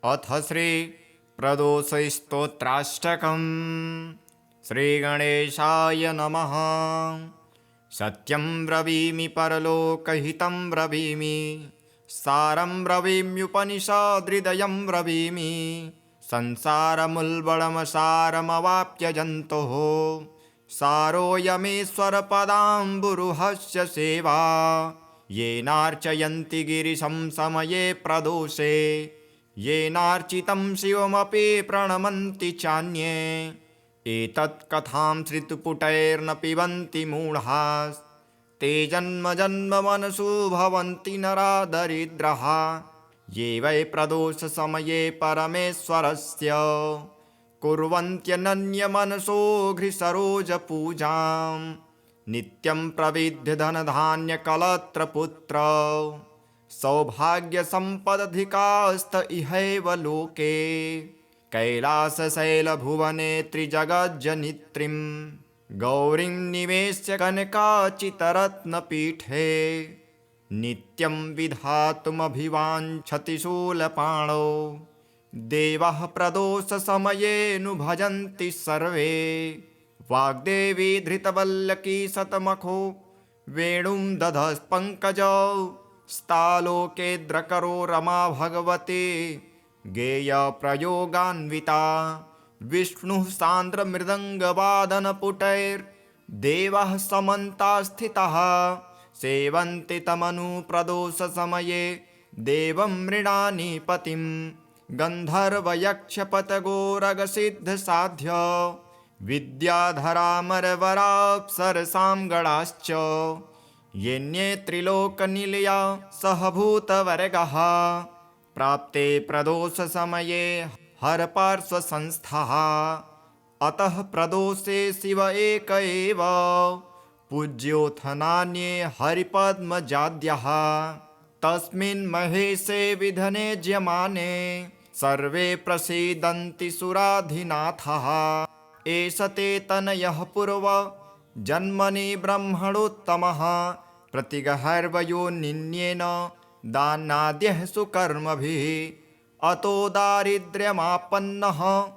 अथ श्री प्रदोषस्तोत्राष्टकम्। श्रीगणेशाय नमः। सत्यं ब्रवीमि परलोकहितं ब्रवीमि, सारं ब्रवीम्युपनिषदृदयं ब्रवीमि। संसारमुल्बणमसारमवाप्य जन्तोः, सारोऽयमेश्वरपदाम्बुरुहस्य सेवा। येनार्चयन्ति गिरिशं समये प्रदोषे, येनार्चितं शिवमपि प्रणमन्ति चान्ये। एतत्कथां श्रुतिपुटैर्न पिबन्ति मूढाः, ते जन्म जन्म मनसु भवन्ति नरा दरिद्राः। ये वै प्रदोषसमये परमेश्वरस्य कुर्वन्त्यनन्यमनसो घ्रिसरोजपूजां। नित्यं प्रविद्य धनधान्यकलत्रपुत्र, सौभाग्यसम्पदधिकास्त इहैव लोके। कैलासशैलभुवने त्रिजगज्जनित्रीं, गौरीं निवेश्य कनकाचितरत्नपीठे। नित्यं विधातुमभिवाञ्छति शूलपाणौ, देवः प्रदोषसमयेऽनु भजन्ति सर्वे। वाग्देवी धृतवल्लकी शतमखो, वेणुं दधस्पङ्कजौ, स्तालोकेऽद्रकरो रमा भगवती गेयप्रयोगान्विता। विष्णुः सान्द्रमृदङ्गवादनपुटैर्देवः समन्तास्थितः, सेवन्ति तमनुप्रदोषसमये देवं मृडानी पतिं। गन्धर्वयक्षपतगोरगसिद्धसाध्य, विद्याधरामरवराप्सरसां गणाश्च। येऽन्ये त्रिलोकनिलया सहभूतवर्गः, प्राप्ते प्रदोषसमये हरपार्श्वसंस्थः। अतः प्रदोषे शिव एक एव, पूज्योऽथ नान्ये हरिपद्मजाद्यः। तस्मिन् महेशे विधने ज्यमाने, सर्वे प्रसीदन्ति सुराधिनाथः। एष ते तनयः पूर्व जन्मनि ब्रह्मणोत्तमः, प्रतिगर्भयोनिन्येन दानाद्यः सुकर्मभिः। अतो दारिद्र्यमापन्नः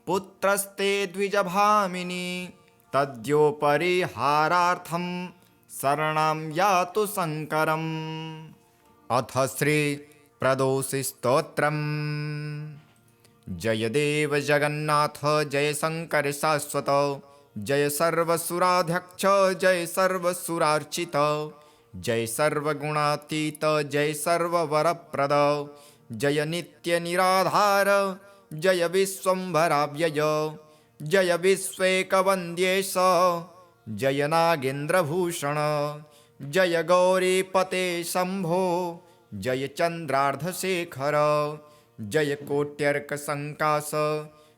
पुत्रस्ते द्विजभामिनी, तद्योपरिहारार्थं शरणं यातु शङ्करम्। अथ श्री प्रदोषस्तोत्रम्। जय देव जगन्नाथ जय शङ्कर शाश्वत, जय सर्वसुराध्यक्ष जय सर्वसुरार्चित। जय सर्वगुणातीत जय सर्ववरप्रद, जय नित्यनिराधार जय विश्वम्भराव्यय। जय विश्वेकवन्द्येश जय नागेन्द्रभूषण, जय गौरीपते शम्भो जय चन्द्रार्धशेखर। जय कोट्यर्कसङ्काश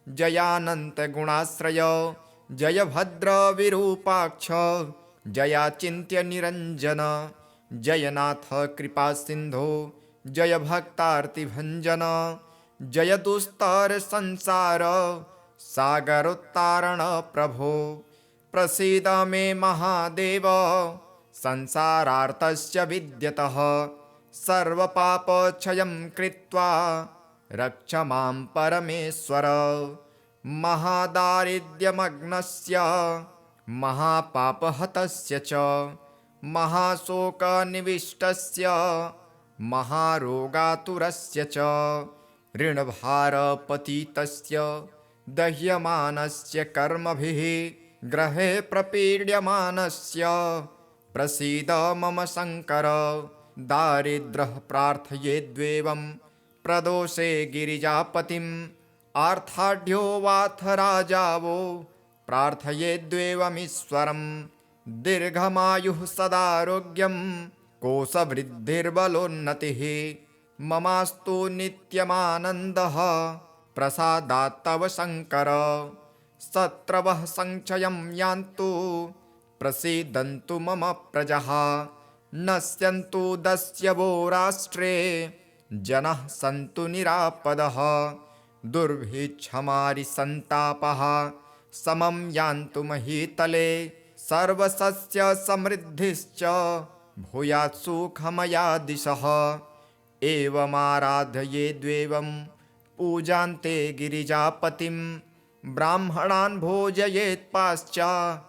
जयानन्तगुणाश्रय, जय भद्रविरूपाक्ष जयाचिन्त्यनिरञ्जन। जय नाथ कृपासिन्धो जय भक्तार्तिभञ्जन, जय दुस्तरसंसार सागरोत्तारण प्रभो। प्रसीद मे महादेव संसारार्तस्य विद्यतः, सर्वपापक्षयं कृत्वा रक्ष मां परमेश्वर। महादारिद्र्यमग्नस्य महापापहतस्य च, महाशोकनिविष्टस्य महारोगातुरस्य च। ऋणभारपतितस्य दह्यमानस्य कर्मभिः, ग्रहे प्रपीड्यमानस्य प्रसीद मम शङ्कर। दारिद्रः प्रार्थयेद्वेवं प्रदोषे गिरिजापतिम्, आर्ताढ्यो वाथ राजावो प्रार्थयेद्वेवमीश्वरम्। दीर्घमायुः सदारोग्यं कोशवृद्धिर्बलोन्नतिः, ममास्तु नित्यमानन्दः प्रसादात् तव शङ्कर। शत्रवः संक्षयं यान्तु प्रसीदन्तु मम प्रजः, नश्यन्तु दस्यवो राष्ट्रे जनाः सन्तु निरापदः। दुर्भिक्षमारिसन्तापः समं यान्तु महीतले, सर्वसस्य समृद्धिश्च भूयात् सुखमया दिशः। एवमाराधयेद्वेवं पूजान्ते गिरिजापतिं ब्राह्मणान् भोजयेत् पाश्चात्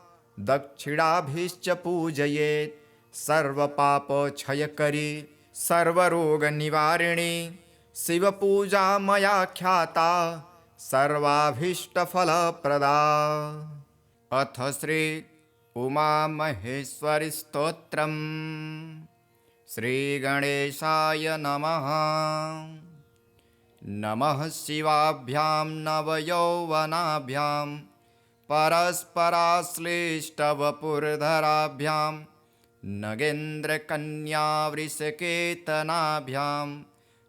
दक्षिणाभिश्च पूजयेत् सर्वपापक्षयकरी सर्वरोगनिवारिणी शिवपूजा मया ख्याता सर्वाभीष्टफलप्रदा। अथ श्री उमामहेश्वरी स्तोत्रम्। श्रीगणेशाय नमः। नमः शिवाभ्यां नवयौवनाभ्यां परस्पराश्लिष्टवपुर्धराभ्यां नगेन्द्रकन्यावृषकेतनाभ्यां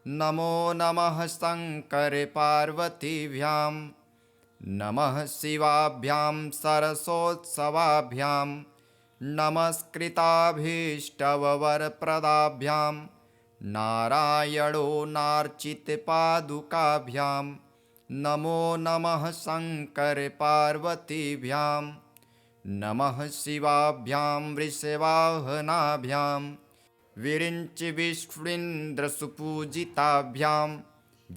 नमो नमः शङ्करपार्वतीभ्यां नमः शिवाभ्यां सरसोत्सवाभ्यां नमस्कृताभीष्टवरप्रदाभ्यां नारायणो नार्चितपादुकाभ्यां नमो नमः शङ्करपार्वतीभ्यां नमः शिवाभ्यां वृषवाहनाभ्यां विरिञ्चिविष्णुन्द्रसुपूजिताभ्यां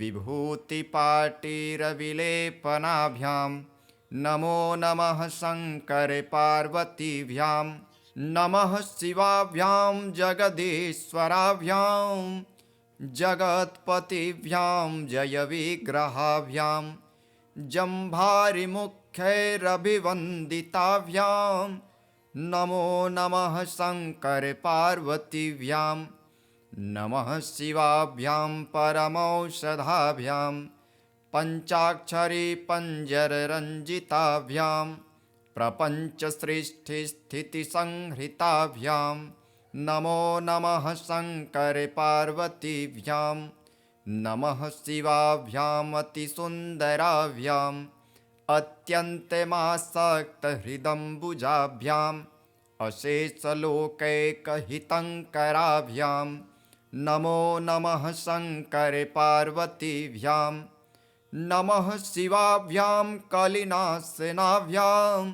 विभूतिपाटीरविलेपनाभ्यां नमो नमः शङ्करपार्वतीभ्यां नमः शिवाभ्यां जगदीश्वराभ्यां जगत्पतिभ्यां जयविग्रहाभ्यां जम्भारिमुख्यैरभिवन्दिताभ्यां नमो नमः शङ्करपार्वतीभ्यां नमः शिवाभ्यां परमौषधाभ्यां पञ्चाक्षरी पञ्जररञ्जिताभ्यां प्रपञ्चसृष्टिस्थितिसंहृताभ्यां नमो नमः शङ्करपार्वतीभ्यां नमः शिवाभ्याम् अतिसुन्दराभ्याम् अत्यन्तमासक्तहृदम्बुजाभ्याम् अशेषलोकैकहितङ्कराभ्यां नमो नमः शङ्करपार्वतीभ्यां नमः शिवाभ्यां कलिनाशनाभ्यां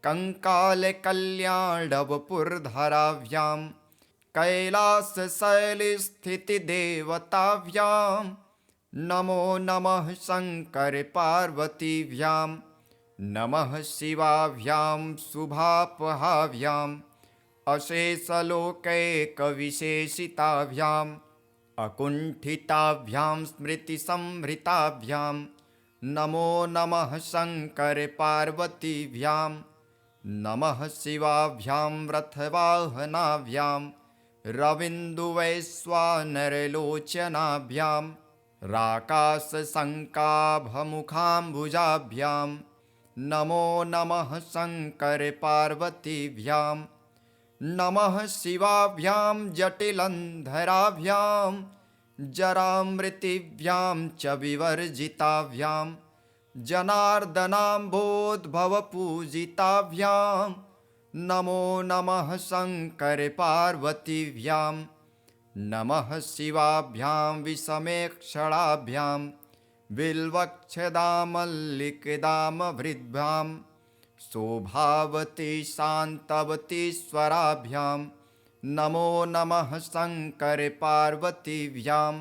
कङ्कालकल्याणवपुर्धराभ्यां कैलासशैलस्थितिदेवताभ्यां नमो नमः शङ्करपार्वतीभ्यां नमः शिवाभ्यां शुभापहाभ्याम् अशेषलोकैकविशेषिताभ्याम् अकुण्ठिताभ्यां स्मृतिसंभृताभ्यां नमो नमः शङ्करपार्वतीभ्यां नमः शिवाभ्यां रथवाहनाभ्यां रविन्दुवैश्वानरलोचनाभ्यां राकाशशङ्काभमुखाम्बुजाभ्यां नमो नमः शङ्करपार्वतीभ्यां नमः शिवाभ्यां जटिलन्धराभ्यां जरामृतिभ्यां च विवर्जिताभ्यां जनार्दनाम्भोद्भवपूजिताभ्यां नमो नमः शङ्करपार्वतीभ्यां नमः शिवाभ्यां विषमेक्षणाभ्यां बिल्वक्षदामल्लिकदामभृद्भ्यां शोभावती शान्तवतीश्वराभ्यां नमो नमः शङ्करपार्वतीभ्यां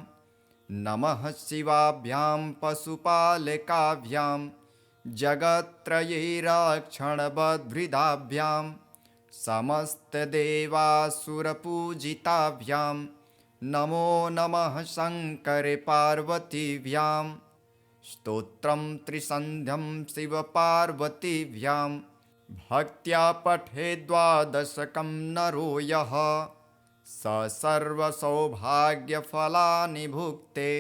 नमः शिवाभ्यां पशुपालकाभ्यां जगत्त्रयैरक्षणबद्भृदाभ्यां समस्तदेवासुरपूजिताभ्यां नमो नमः शङ्करपार्वतीभ्यां स्तोत्रं त्रिसन्ध्यं शिवपार्वतीभ्यां भक्त्या पठेत् द्वादशकं नरो यः स सर्वसौभाग्यफलानि भुक्ते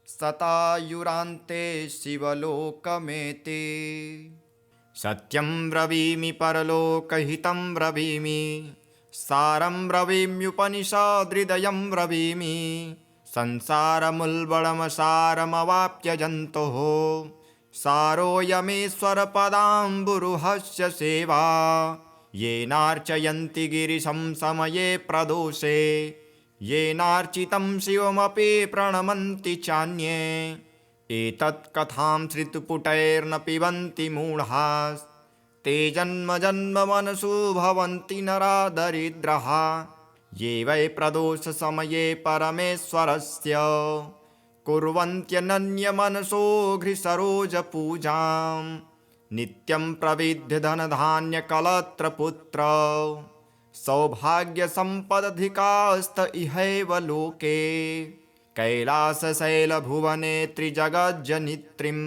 शतायुरान्ते शिवलोकमेति। सत्यं ब्रवीमि परलोकहितं ब्रवीमि सारं ब्रवीम्युपनिषदृदयं ब्रवीमि संसारमुल्बणमसारमवाप्य जन्तोः सारोऽयमेश्वरपदाम्बुरुहस्य सेवा येनार्चयन्ति गिरिशं समये प्रदोषे येनार्चितं शिवमपि प्रणमन्ति चान्ये एतत्कथां श्रुतिपुटैर्न पिबन्ति मूढाः ते जन्म जन्म मनसु भवन्ति नरा दरिद्राः ये वै प्रदोषसमये परमेश्वरस्य कुर्वन्त्यनन्यमनसो घ्रिसरोजपूजां नित्यं प्रविद्य धनधान्यकलत्रपुत्र सौभाग्यसम्पदधिकास्त इहैव लोके कैलासशैलभुवने त्रिजगज्जनित्रीं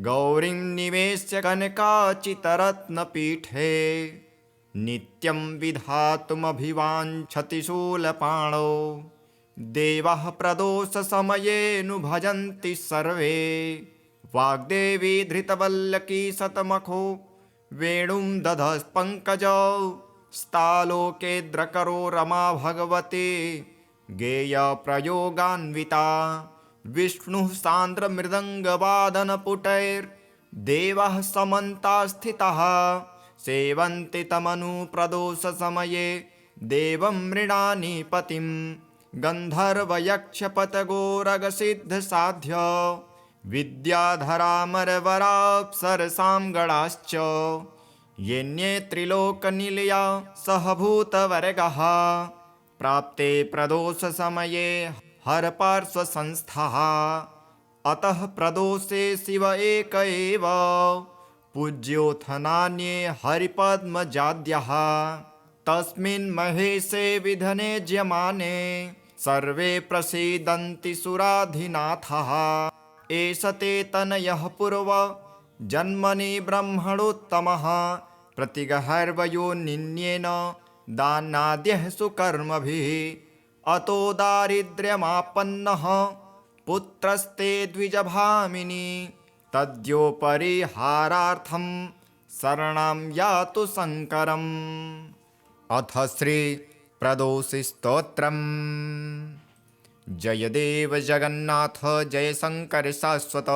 गौरीं निवेश्य कनकाचितरत्नपीठे नित्यं विधातुमभिवाञ्छति शूलपाणौ देवः प्रदोषसमयेऽनुभजन्ति सर्वे वाग्देवी धृतवल्लकी शतमखो वेणुं दधस्पङ्कजौ स्तालोकेद्रकरो रमा भगवती गेयप्रयोगान्विता विष्णुः सान्द्रमृदङ्गवादनपुटैर्देवः समन्तास्थितः सेवन्ति तमनुप्रदोषसमये देवं मृडानी पतिं गन्धर्वयक्षपतगोरगसिद्धसाध्य विद्याधरामरवराप्सरसां गणाश्च येन्ये त्रिलोकनिलया सहभूतवर्गः प्राप्ते प्रदोषसमये हरपार्श्वसंस्थः अतः प्रदोषे शिव एक एव पूज्योऽथ नान्ये हरिपद्मजाद्यः तस्मिन् महेशे विधने ज्यमाने सर्वे प्रसीदन्ति सुराधिनाथः एष ते तनयः पूर्व जन्मनि ब्रह्मणोत्तमः प्रतिगहर्वयोनिन्येन दानाद्यः सुकर्मभिः अतो दारिद्र्यमापन्नः पुत्रस्ते द्विजभामिनी तद्योपरिहारार्थं शरणं यातु शङ्करम्। अथ श्री प्रदोषस्तोत्रम्। जय देव जगन्नाथ जय शंकर शाश्वत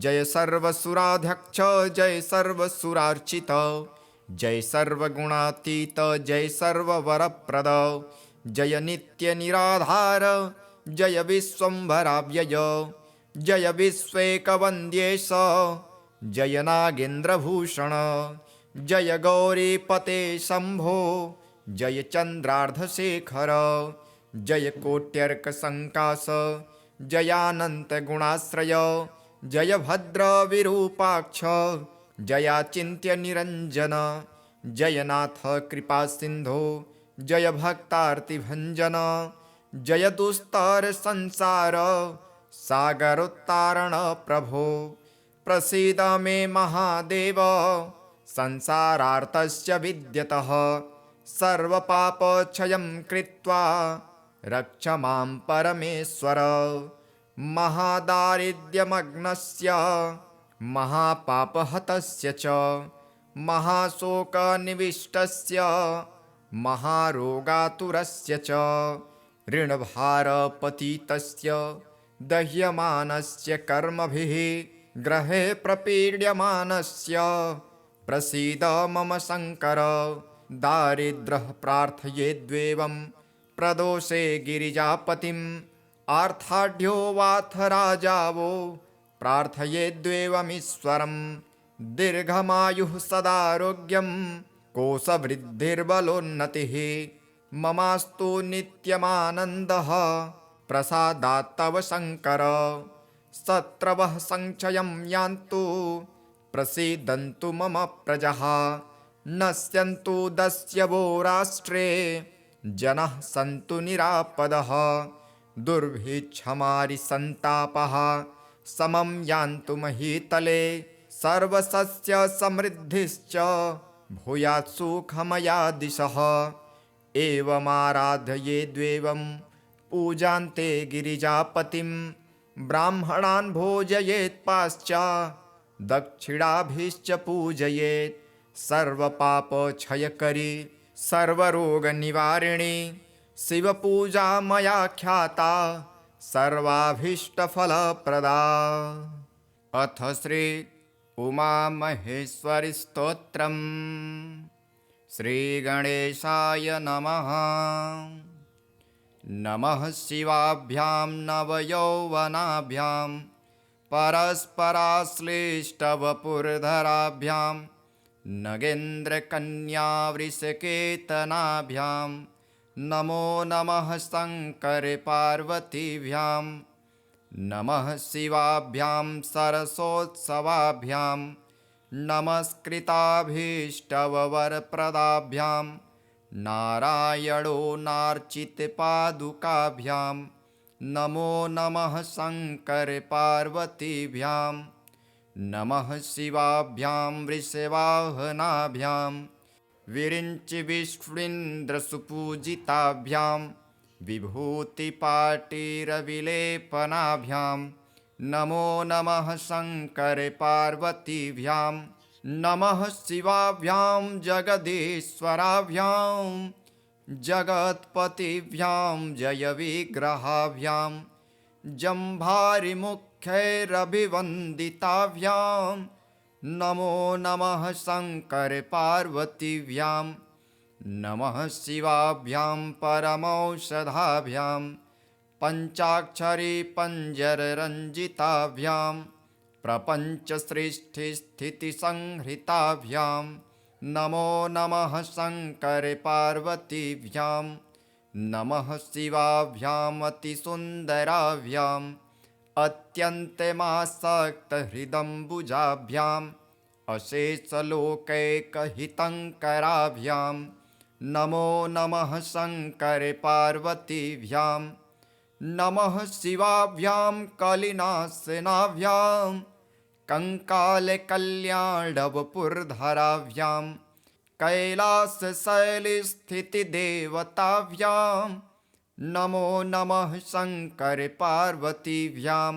जय सर्वसुराध्यक्ष जय सर्वसुरार्चित जय सर्वगुणातीत जय सर्ववरप्रद जय नित्य निराधार जय विश्वम्भराव्यय जय विश्वेकवन्द्येश जय नागेन्द्रभूषण जय गौरीपते शम्भो जय चन्द्रार्धशेखर जय कोट्यर्कसङ्काश जयानन्तगुणाश्रय जय भद्रविरूपाक्ष जयाचिन्त्य निरञ्जन जयनाथ कृपासिन्धो जय भक्तार्तिभञ्जन जय दुस्तर संसार सागरोत्तारण प्रभो प्रसीद मे महादेव संसारार्तस्य विद्यतः सर्वपापक्षयं कृत्वा रक्ष मां परमेश्वर महादारिद्र्यमग्नस्य महापापहतस्य च महाशोकनिविष्टस्य महारोगातुरस्य च ऋणभारपतितस्य दह्यमानस्य कर्मभिः ग्रहे प्रपीड्यमानस्य प्रसीद मम शङ्कर दारिद्रः प्रार्थयेद्वेवं प्रदोषे गिरिजापतिम् आर्ताढ्यो वाथ राजावो प्रार्थयेद्वेवमीश्वरं दीर्घमायुः सदारोग्यं कोशवृद्धिर्बलोन्नतिः ममास्तु नित्यमानन्दः प्रसादात् तव शङ्कर शत्रवः संक्षयं यान्तु प्रसीदन्तु मम प्रजः नश्यन्तु दस्यवो राष्ट्रे जनः सन्तु निरापदः दुर्भिक्षमारिसन्तापः समं यान्तु महीतले सर्वसस्य समृद्धिश्च भूयात् सुखमया दिशः एवमाराधयेद्वेवं पूजान्ते गिरिजापतिं ब्राह्मणान् भोजयेत् पाश्चात् दक्षिणाभिश्च पूजयेत् सर्वपापक्षयकरी सर्वरोगनिवारिणी शिवपूजा मया ख्याता सर्वाभीष्टफलप्रदा। अथ श्री उमामहेश्वरी स्तोत्रम्। श्रीगणेशाय नमः। नमः शिवाभ्यां नवयौवनाभ्यां परस्पराश्लिष्टवपुर्धराभ्यां नगेन्द्रकन्यावृषकेतनाभ्यां नमो नमः शङ्करपार्वतीभ्यां नमः शिवाभ्यां सरसोत्सवाभ्यां नमस्कृताभीष्टवरप्रदाभ्यां नारायणो नार्चितपादुकाभ्यां नमो नमः शङ्करपार्वतीभ्यां नमः शिवाभ्यां वृषवाहनाभ्यां विरिञ्चिविष्णुन्द्रसुपूजिताभ्यां विभूतिपाटीरविलेपनाभ्यां नमो नमः शङ्करपार्वतीभ्यां नमः शिवाभ्यां जगदीश्वराभ्यां जगत्पतिभ्यां जयविग्रहाभ्यां जम्भारिमुख्यैरभिवन्दिताभ्यां नमो नमः शङ्करपार्वतीभ्यां नमः शिवाभ्यां परमौषधाभ्यां पञ्चाक्षरी पञ्जररञ्जिताभ्यां प्रपञ्चसृष्टिस्थितिसंहृताभ्यां नमो नमः शङ्करपार्वतीभ्यां नमः शिवाभ्याम् अतिसुन्दराभ्याम् अत्यन्तमासक्तहृदम्बुजाभ्याम् अशेषलोकैकहितङ्कराभ्यां नमो नमः शङ्करपार्वतीभ्यां नमः शिवाभ्यां कलिनाशनाभ्यां कङ्कालकल्याणवपुर्धराभ्यां कैलासशैलस्थितिदेवताभ्यां नमो नमः शङ्करपार्वतीभ्यां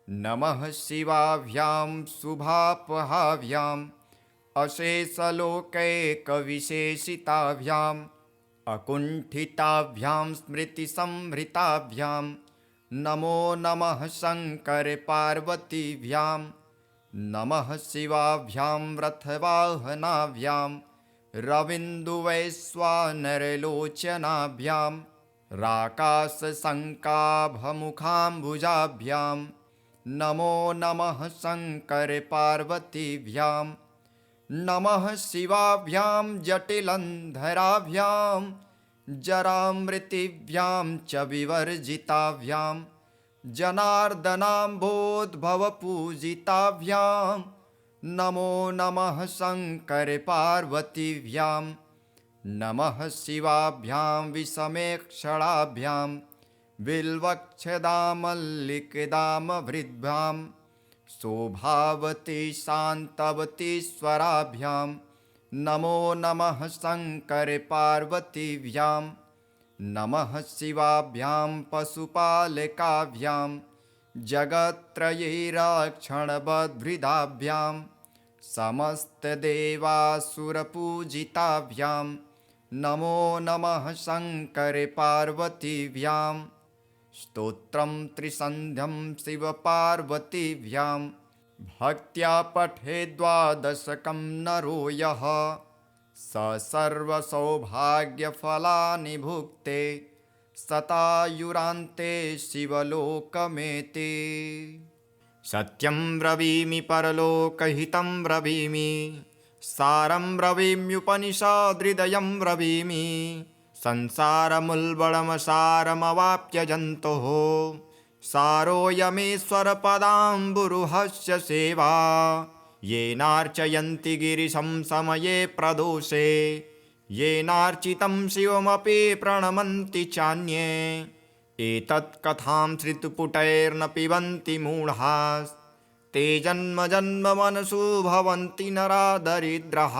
नमः शिवाभ्यां शुभापहाभ्याम् अशेषलोकैकविशेषिताभ्याम् अकुण्ठिताभ्यां स्मृतिसंभृताभ्यां नमो नमः शङ्करपार्वतीभ्यां नमः शिवाभ्यां रथवाहनाभ्यां रविन्दुवैश्वानरलोचनाभ्यां राकाशशङ्काभमुखाम्बुजाभ्यां नमो नमः शङ्करपार्वतीभ्यां नमः शिवाभ्यां जटिलन्धराभ्यां जरामृतिभ्यां च विवर्जिताभ्यां जनार्दनाम्भोद्भवपूजिताभ्यां नमो नमः शङ्करपार्वतीभ्यां नमः शिवाभ्यां विषमेक्षणाभ्यां बिल्वक्षदामल्लिकदामभृद्भ्यां शोभावती शान्तवतीश्वराभ्यां नमो नमः शङ्करपार्वतीभ्यां नमः शिवाभ्यां पशुपालकाभ्यां जगत्त्रयैरक्षणबद्भृदाभ्यां समस्तदेवासुरपूजिताभ्यां नमो नमः शङ्करपार्वतीभ्यां स्तोत्रं त्रिसन्ध्यं शिवपार्वतीभ्यां भक्त्या पठेद् द्वादशकं नरो यः स सर्वसौभाग्यफलानि भुक्ते शतायुरान्ते शिवलोकमेति। सत्यं ब्रवीमि परलोकहितं ब्रवीमि सारं ब्रवीम्युपनिषदृदयं ब्रवीमि संसारमुल्बणमसारमवाप्य जन्तोः सारोऽयमेश्वरपदाम्बुरुहस्य सेवा येनार्चयन्ति गिरिशं समये प्रदोषे येनार्चितं शिवमपि प्रणमन्ति चान्ये एतत् कथां श्रुतिपुटैर्न पिबन्ति मूढाः ते जन्म जन्म मनसु भवन्ति नरा दरिद्राः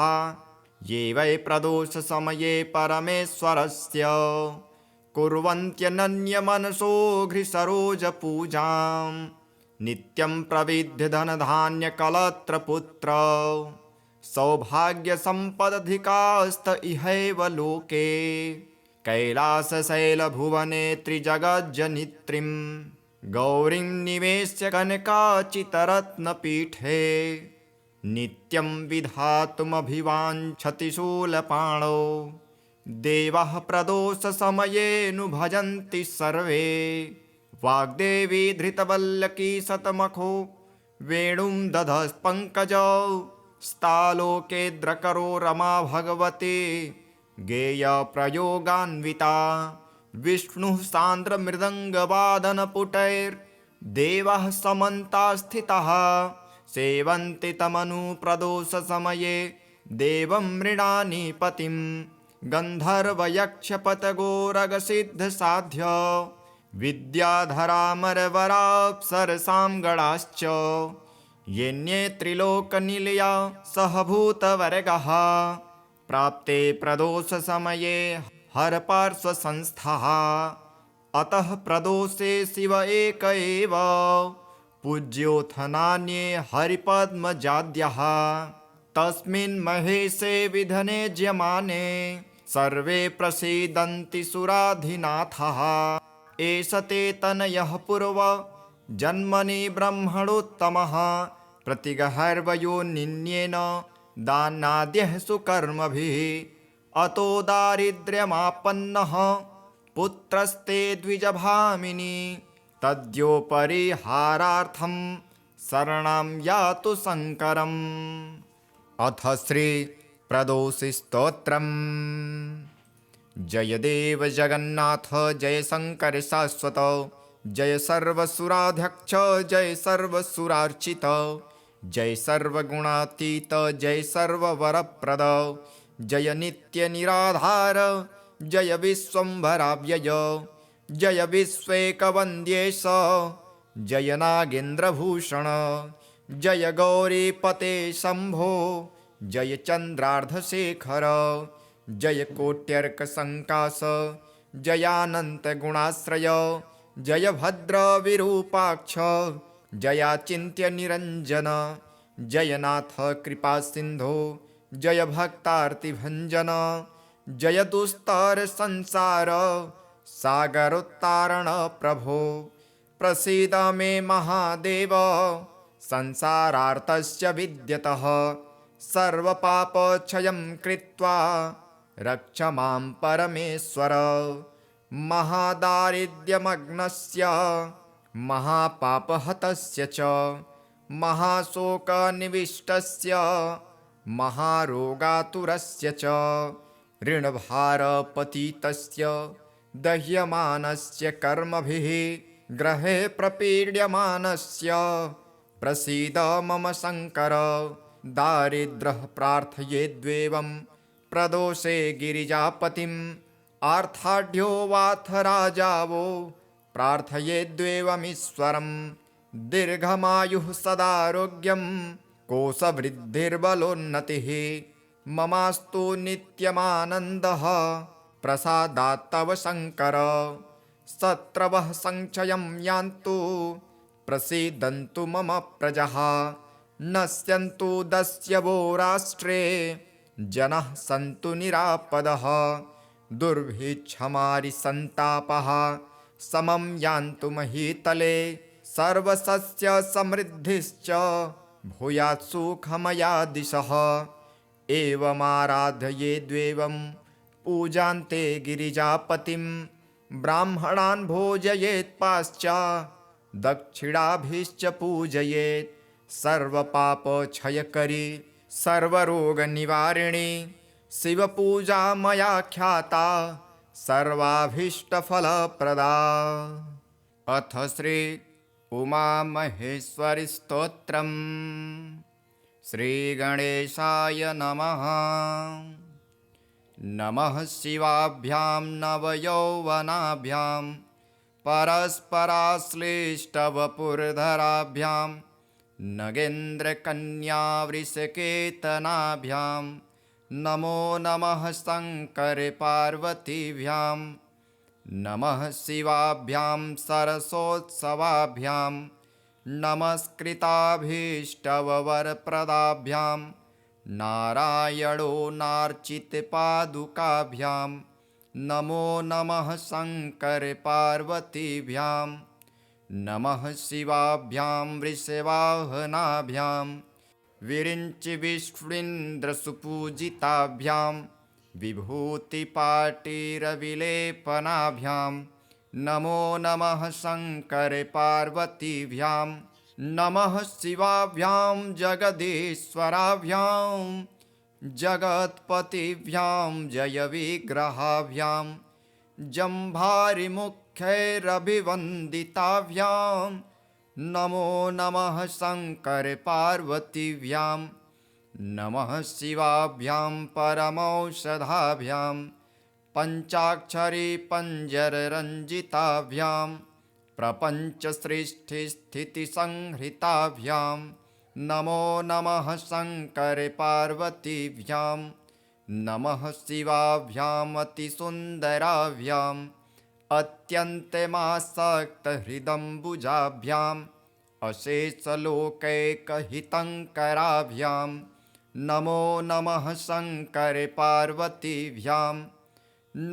ये वै प्रदोषसमये परमेश्वरस्य कुर्वन्त्यनन्यमनसो घ्रिसरोजपूजां नित्यं प्रविद्य धनधान्यकलत्रपुत्र सौभाग्यसम्पदधिकास्त इहैव लोके कैलासशैलभुवने त्रिजगज्जनित्रीं गौरीं निवेश्य कनकाचितरत्नपीठे नित्यं विधातुमभिवाञ्छति शूलपाणौ देवः प्रदोषसमयेऽनु भजन्ति सर्वे वाग्देवी धृतवल्लकी शतमखो वेणुं दधस्पङ्कजौ स्तालोकेद्रकरो रमा भगवती गेयप्रयोगान्विता विष्णुः सान्द्रमृदङ्गवादनपुटैर् देवाः समन्ताः स्थिताः सेवन्ति तमनुप्रदोषसमये देवं मृडानी पतिं गन्धर्वयक्षपतगोरगसिद्धसाध्य विद्याधरामरवराप्सरसां गणाश्च येन्ये त्रिलोकनिलया सहभूतवर्गः प्राप्ते प्रदोषसमये हरपार्श्वसंस्थः अतः प्रदोषे शिव एक एव पूज्योऽथ नान्ये हरिपद्मजाद्यः तस्मिन् महेशे विधने ज्यमाने सर्वे प्रसीदन्ति सुराधिनाथः एष ते तनयः पूर्व जन्मनि ब्रह्मणोत्तमः प्रतिगहर्वयोनिन्येन दानाद्यः सुकर्मभिः अतो दारिद्र्यमापन्नः पुत्रस्ते द्विजभामिनी तद्योपरिहारार्थं शरणं यातु शङ्करम्। अथ श्री प्रदोषस्तोत्रम्। जय देव जगन्नाथ जय शंकर शाश्वत जय सर्वसुराध्यक्ष जय सर्वसुरार्चित जय सर्वगुणातीत जय सर्ववरप्रद जय नित्य निराधार जय विश्वम्भराव्यय जय विश्वेकवन्द्येश जय नागेन्द्रभूषण जय गौरीपते शम्भो जय चन्द्रार्धशेखर जय कोट्यर्कसङ्काश जयानन्तगुणाश्रय जय भद्रविरूपाक्ष जयाचिन्त्यनिरञ्जन जयनाथ कृपासिन्धो जय भक्तार्तिभञ्जन जय दुस्तरसंसार सागरोत्तारण प्रभो प्रसीद मे महादेव संसारार्तस्य विद्यतः सर्वपापक्षयं कृत्वा रक्ष मां परमेश्वर महादारिद्र्यमग्नस्य महापापहतस्य च महाशोकनिविष्टस्य महारोगातुरस्य च ऋणभारपतितस्य दह्यमानस्य कर्मभिः ग्रहे प्रपीड्यमानस्य प्रसीद मम शङ्कर दारिद्रः प्रार्थयेद्वेवं प्रदोषे गिरिजापतिम् आर्ताढ्यो वाथ राजावो प्रार्थयेद्वेवमीश्वरम् दीर्घमायुः सदारोग्यं कोशवृद्धिर्बलोन्नतिः ममास्तु नित्यमानन्दः प्रसादात् तव शङ्कर शत्रवः संक्षयं यान्तु प्रसीदन्तु मम प्रजः नश्यन्तु दस्यवो राष्ट्रे जनः सन्तु निरापदः दुर्भिक्षमारिसन्तापः समं यान्तु महीतले सर्वसस्य समृद्धिश्च भूयात् सुखमया दिशः एवमाराधयेद्वेवं पूजान्ते गिरिजापतिं ब्राह्मणान् भोजयेत् पाश्चात् दक्षिणाभिश्च पूजयेत् सर्वपापक्षयकरी सर्वरोगनिवारिणी शिवपूजा मया ख्याता सर्वाभीष्टफलप्रदा। अथ श्री उमामहेश्वरी स्तोत्रम्। श्रीगणेशाय नमः। नमः शिवाभ्यां नवयौवनाभ्यां परस्पराश्लिष्टवपुर्धराभ्यां नगेन्द्रकन्यावृषकेतनाभ्यां नमो नमः शङ्करपार्वतीभ्यां नमः शिवाभ्यां सरसोत्सवाभ्यां नमस्कृताभीष्टवरप्रदाभ्यां नारायणो नार्चितपादुकाभ्यां नमो नमः शङ्करपार्वतीभ्यां नमः शिवाभ्यां वृषवाहनाभ्यां विरिञ्चिविष्णुन्द्रसुपूजिताभ्यां विभूतिपाटिरविलेपनाभ्यां नमो नमः शङ्करपार्वतीभ्यां नमः शिवाभ्यां जगदीश्वराभ्यां जगत्पतिभ्यां जयविग्रहाभ्यां जम्भारिमुख्यैरभिवन्दिताभ्यां नमो नमः शङ्करपार्वतीभ्यां नमः शिवाभ्यां परमौषधाभ्यां पञ्चाक्षरी पञ्जररञ्जिताभ्यां प्रपञ्चसृष्टिस्थितिसंहृताभ्यां नमो नमः शङ्करपार्वतीभ्यां नमः शिवाभ्याम् अतिसुन्दराभ्याम् अत्यन्तमासक्तहृदम्बुजाभ्याम् अशेषलोकैकहितङ्कराभ्यां नमो नमः शङ्करपार्वतीभ्यां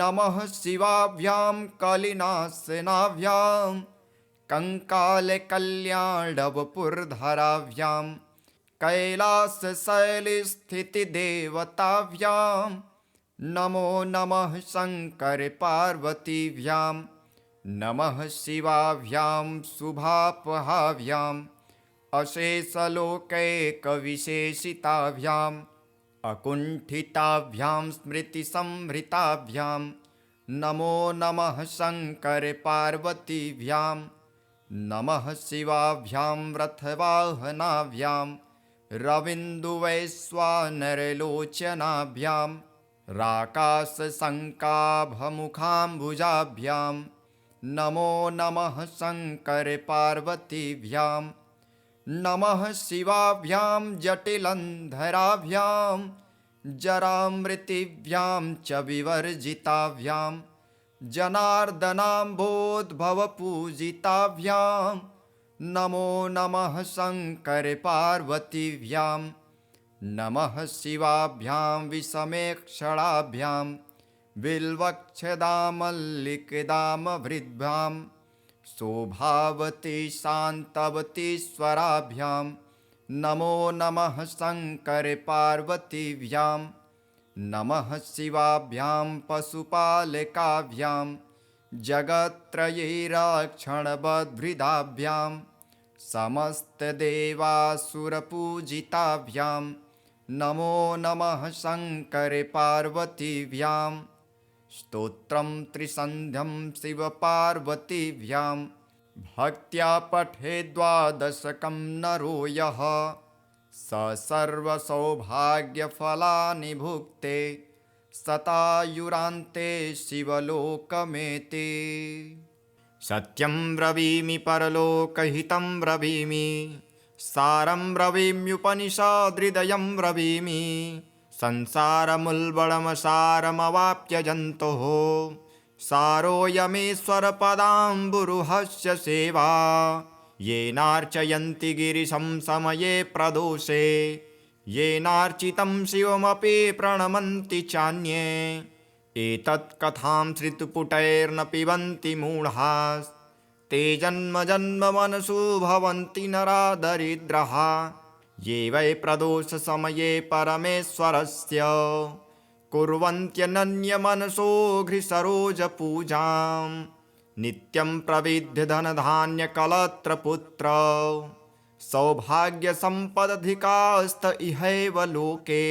नमः शिवाभ्यां कलिनाशनाभ्यां कङ्कालकल्याणवपुर्धराभ्यां कैलासशैलस्थितिदेवताभ्यां नमो नमः शङ्करपार्वतीभ्यां नमः शिवाभ्यां शुभापहाभ्याम् अशेषलोकैकविशेषिताभ्याम् अकुण्ठिताभ्यां स्मृतिसंभृताभ्यां नमो नमः शङ्करपार्वतीभ्यां नमः शिवाभ्यां रथवाहनाभ्यां रविन्दुवैश्वानरलोचनाभ्यां राकाशशङ्काभमुखाम्बुजाभ्यां नमो नमः शङ्करपार्वतीभ्यां नमः शिवाभ्यां जटिलन्धराभ्यां जरामृतिभ्यां च विवर्जिताभ्यां जनार्दनाम्भोद्भवपूजिताभ्यां नमो नमः शङ्करपार्वतीभ्यां नमः शिवाभ्यां विषमेक्षणाभ्यां बिल्वक्षदामल्लिकदामभृद्भ्यां शोभावती शान्तवतीश्वराभ्यां नमो नमः शङ्करपार्वतीभ्यां नमः शिवाभ्यां पशुपालकाभ्यां जगत्त्रयैरक्षणबद्भृदाभ्यां समस्तदेवासुरपूजिताभ्यां नमो नमः शङ्करपार्वतीभ्यां स्तोत्रं त्रिसन्ध्यं शिवपार्वतीभ्यां भक्त्या पठेद् द्वादशकं नरो यः स सर्वसौभाग्यफलानि भुक्ते शतायुरान्ते शिवलोकमेति। सत्यं ब्रवीमि परलोकहितं ब्रवीमि सारं ब्रवीम्युपनिषदृदयं ब्रवीमि संसारमुल्बणमसारमवाप्य जन्तोः सारोऽयमेश्वरपदाम्बुरुहस्य सेवा येनार्चयन्ति गिरिशं समये प्रदोषे येनार्चितं शिवमपि प्रणमन्ति चान्ये एतत् कथां श्रुतिपुटैर्न पिबन्ति मूढाः ते जन्म जन्म मनसु भवन्ति नरा दरिद्राः ये वै प्रदोषसमये परमेश्वरस्य कुर्वन्त्यनन्यमनसो घ्रिसरोजपूजां नित्यं प्रविद्य धनधान्यकलत्रपुत्र सौभाग्यसम्पदधिकास्त इहैव लोके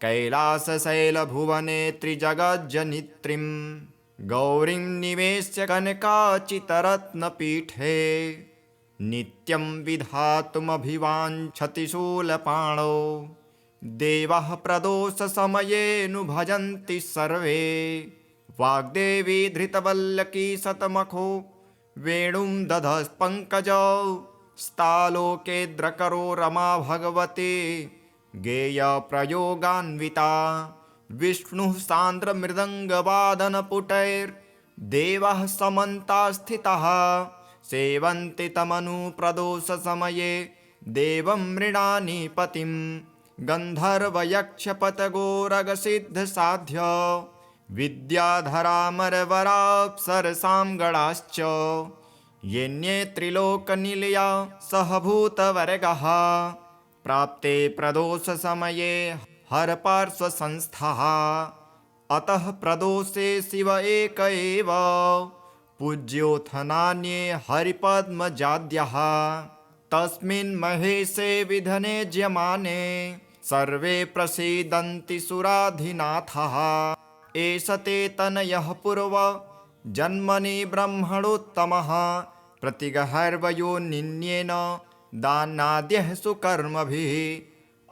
कैलासशैलभुवने त्रिजगज्जनित्रीं गौरीं निवेश्य कनकाचितरत्नपीठे नित्यं विधातुमभिवाञ्छति शूलपाणौ देवः प्रदोषसमयेऽनु भजन्ति सर्वे वाग्देवी धृतवल्लकी शतमखो वेणुं दधस्पङ्कजौ स्तालोकेद्रकरो रमा भगवती गेयप्रयोगान्विता विष्णुः सान्द्रमृदङ्गवादनपुटैर्देवः समन्तास्थितः सेवन्ति तमनुप्रदोषसमये देवं मृडानी पतिं गन्धर्वयक्षपतगोरगसिद्धसाध्य विद्याधरामरवराप्सरसां गणाश्च येन्ये त्रिलोकनिलया सहभूतवर्गः प्राप्ते प्रदोषसमये हरपार्श्वसंस्थः अतः प्रदोषे शिव एक एव पूज्योऽथ नान्ये हरिपद्मजाद्यः तस्मिन् महेशे विधने ज्यमाने सर्वे प्रसीदन्ति सुराधिनाथः एष ते तनयः पूर्व जन्मनि ब्रह्मणोत्तमः प्रतिगहर्वयोनिन्येन दानाद्यः सुकर्मभिः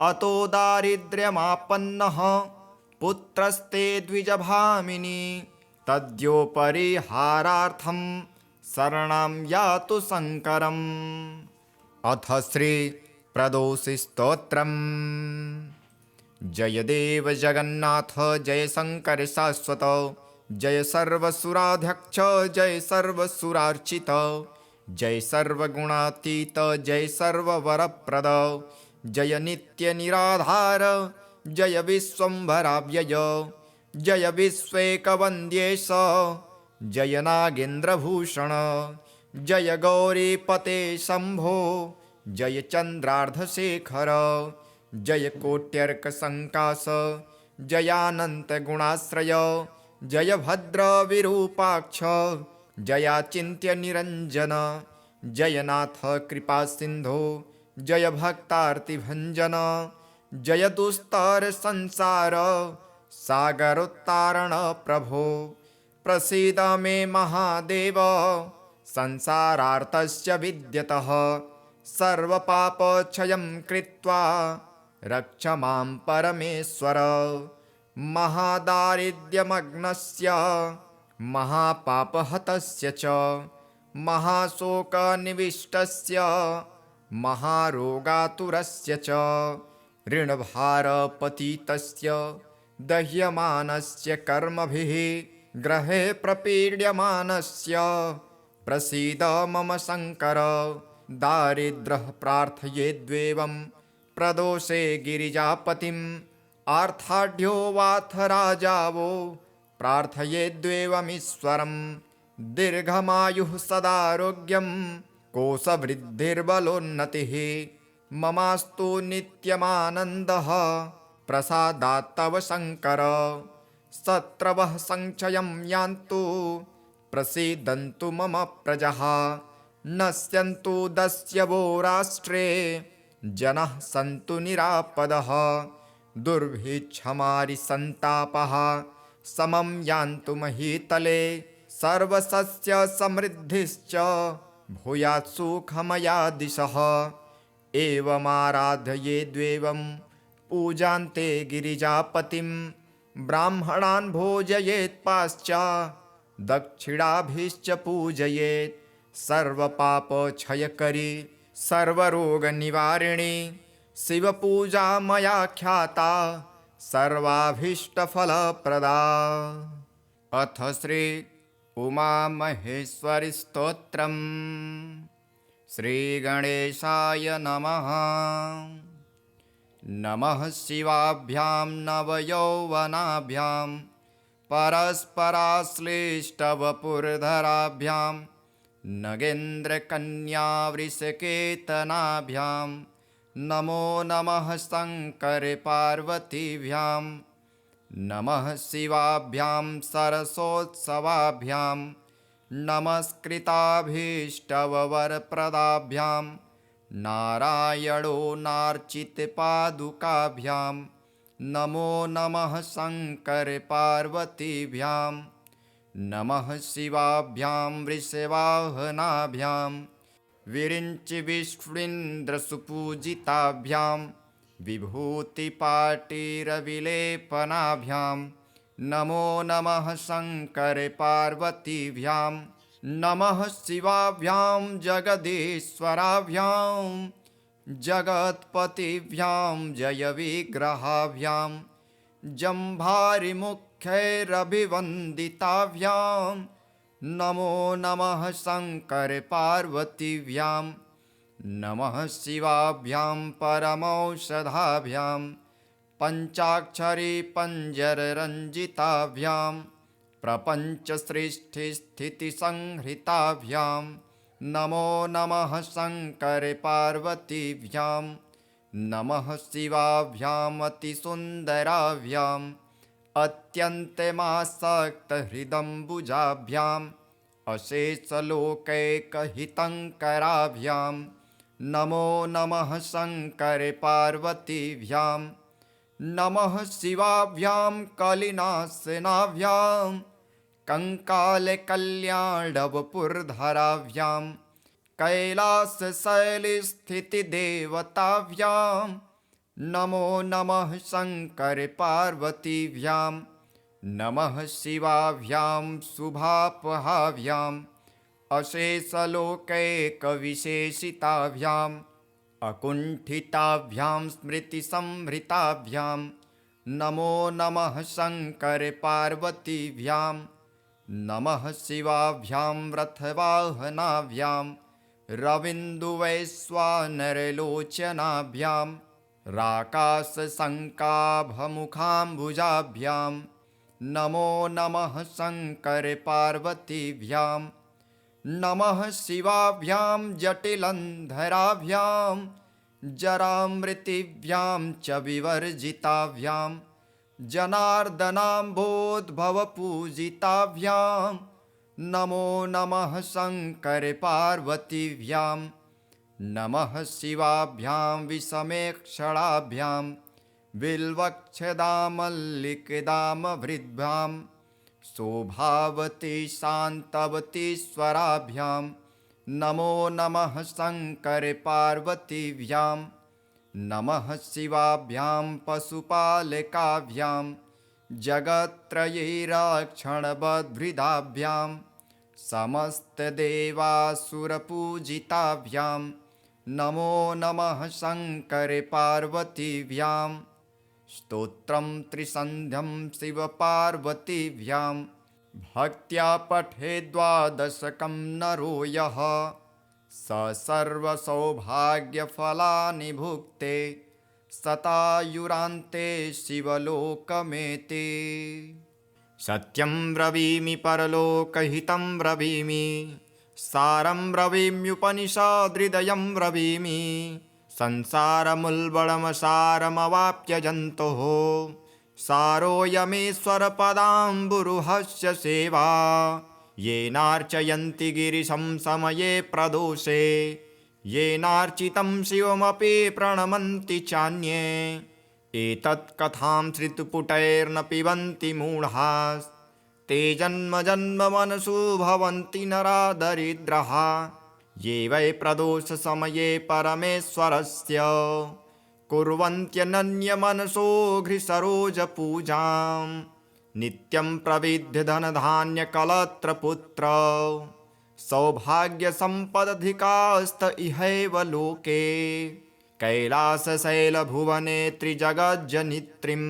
अतो दारिद्र्यमापन्नः पुत्रस्ते द्विजभामिनी तद्योपरिहारार्थं शरणं यातु शङ्करम्। अथ श्री प्रदोषि स्तोत्रम्। जय देव जगन्नाथ जय शंकर शाश्वत जय सर्वसुराध्यक्ष जय सर्वसुरार्चित जय सर्वगुणातीत जय सर्ववरप्रद जय नित्य निराधार जय विश्वम्भराव्यय जय विश्वेकवन्द्येश जय नागेन्द्रभूषण जय गौरीपते शम्भो जय चन्द्रार्धशेखर जय कोट्यर्कसङ्काश जयानन्तगुणाश्रय जय भद्रविरूपाक्ष जयाचिन्त्यनिरञ्जन जयनाथ कृपासिन्धो जय भक्तार्तिभञ्जन जय दुस्तरसंसार सागरोत्तारण प्रभो प्रसीद मे महादेव संसारार्तस्य विद्यतः सर्वपापक्षयं कृत्वा रक्ष मां परमेश्वर महादारिद्र्यमग्नस्य महापापहतस्य च महाशोकनिविष्टस्य महारोगातुरस्य च ऋणभारपतितस्य दह्यमानस्य कर्मभिः ग्रहे प्रपीड्यमानस्य प्रसीद मम शङ्कर दारिद्र्यः प्रार्थयेद्वेवं प्रदोषे गिरिजापतिम् आर्ताढ्यो वाथ राजावो प्रार्थयेद्वेवमीश्वरम् दीर्घमायुः सदारोग्यं कोशवृद्धिर्बलोन्नतिः ममास्तु नित्यमानन्दः प्रसादात् तव शङ्कर शत्रवः संक्षयं यान्तु प्रसीदन्तु मम प्रजः नश्यन्तु दस्यवो राष्ट्रे जनाः सन्तु निरापदः दुर्भिक्षमारिसन्तापः समं यान्तु महीतले सर्वसस्य समृद्धिश्च भूयात् सुखमया दिशः एवमाराधयेद्वेवं पूजान्ते गिरिजापतिं ब्राह्मणान् भोजयेत् पाश्चात् दक्षिणाभिश्च पूजयेत् सर्वपापक्षयकरी सर्वरोगनिवारिणी शिवपूजा मया ख्याता सर्वाभीष्टफलप्रदा। अथ श्री उमामहेश्वरी स्तोत्रम्। श्रीगणेशाय नमः। नमः शिवाभ्यां नवयौवनाभ्यां परस्पराश्लिष्टवपुर्धराभ्यां नगेन्द्रकन्यावृषकेतनाभ्यां नमो नमः शङ्करपार्वतीभ्यां नमः शिवाभ्यां सरसोत्सवाभ्यां नमस्कृताभीष्टवरप्रदाभ्यां नारायणो नार्चितपादुकाभ्यां नमो नमः शङ्करपार्वतीभ्यां नमः शिवाभ्यां वृषवाहनाभ्यां विरिञ्चिविष्णुन्द्रसुपूजिताभ्यां विभूतिपाटिरविलेपनाभ्यां नमो नमः शङ्करपार्वतीभ्यां नमः शिवाभ्यां जगदीश्वराभ्यां जगत्पतिभ्यां जयविग्रहाभ्यां जम्भारिमुख्यैरभिवन्दिताभ्यां नमो नमः शङ्करपार्वतीभ्यां नमः शिवाभ्यां परमौषधाभ्यां पञ्चाक्षरी पञ्जररञ्जिताभ्यां प्रपञ्चसृष्टिस्थितिसंहृताभ्यां नमो नमः शङ्करपार्वतीभ्यां नमः शिवाभ्याम् अतिसुन्दराभ्याम् अत्यन्तमासक्तहृदम्बुजाभ्याम् अशेषलोकैकहितङ्कराभ्यां नमो नमः शङ्करपार्वतीभ्यां नमः शिवाभ्यां कलिनाशनाभ्यां कङ्कालकल्याणवपुर्धराभ्यां कैलासशैलस्थितिदेवताभ्यां नमो नमः शङ्करपार्वतीभ्यां नमः शिवाभ्यां शुभापहाभ्याम् अशेषलोकैकविशेषिताभ्याम् अकुण्ठिताभ्यां स्मृतिसंभृताभ्यां नमो नमः शङ्करपार्वतीभ्यां नमः शिवाभ्यां रथवाहनाभ्यां रविन्दुवैश्वानरलोचनाभ्यां राकाशशङ्काभमुखाम्बुजाभ्यां नमो नमः शङ्करपार्वतीभ्यां नमः शिवाभ्यां जटिलन्धराभ्यां जरामृतिभ्यां च विवर्जिताभ्यां जनार्दनाम्भोद्भवपूजिताभ्यां नमो नमः शङ्करपार्वतीभ्यां नमः शिवाभ्यां विषमेक्षणाभ्यां बिल्वक्षदामल्लिकदामभृद्भ्यां शोभावती शान्तवतीश्वराभ्यां नमो नमः शङ्करपार्वतीभ्यां नमः शिवाभ्यां पशुपालकाभ्यां जगत्त्रयैरक्षणबद्भृदाभ्यां समस्तदेवासुरपूजिताभ्यां नमो नमः शङ्करपार्वतीभ्यां स्तोत्रं त्रिसन्ध्यं शिवपार्वतीभ्यां भक्त्या पठेद् द्वादशकं नरो यः स सर्वसौभाग्यफलानि भुक्ते शतायुरान्ते शिवलोकमेति। सत्यं ब्रवीमि परलोकहितं ब्रवीमि सारं ब्रवीम्युपनिषदृदयं ब्रवीमि संसारमुल्बणमसारमवाप्य जन्तोः सारोऽयमेश्वरपदाम्बुरुहस्य सेवा येनार्चयन्ति गिरिशं समये प्रदोषे येनार्चितं शिवमपि प्रणमन्ति चान्ये एतत् कथां श्रुतिपुटैर्न पिबन्ति मूढाः ते जन्म जन्म मनसु भवन्ति नरा दरिद्राः ये वै प्रदोषसमये परमेश्वरस्य कुर्वन्त्यनन्यमनसो घ्रिसरोजपूजां नित्यं प्रविद्य धनधान्यकलत्रपुत्र सौभाग्यसम्पदधिकास्त इहैव लोके कैलासशैलभुवने त्रिजगज्जनित्रीं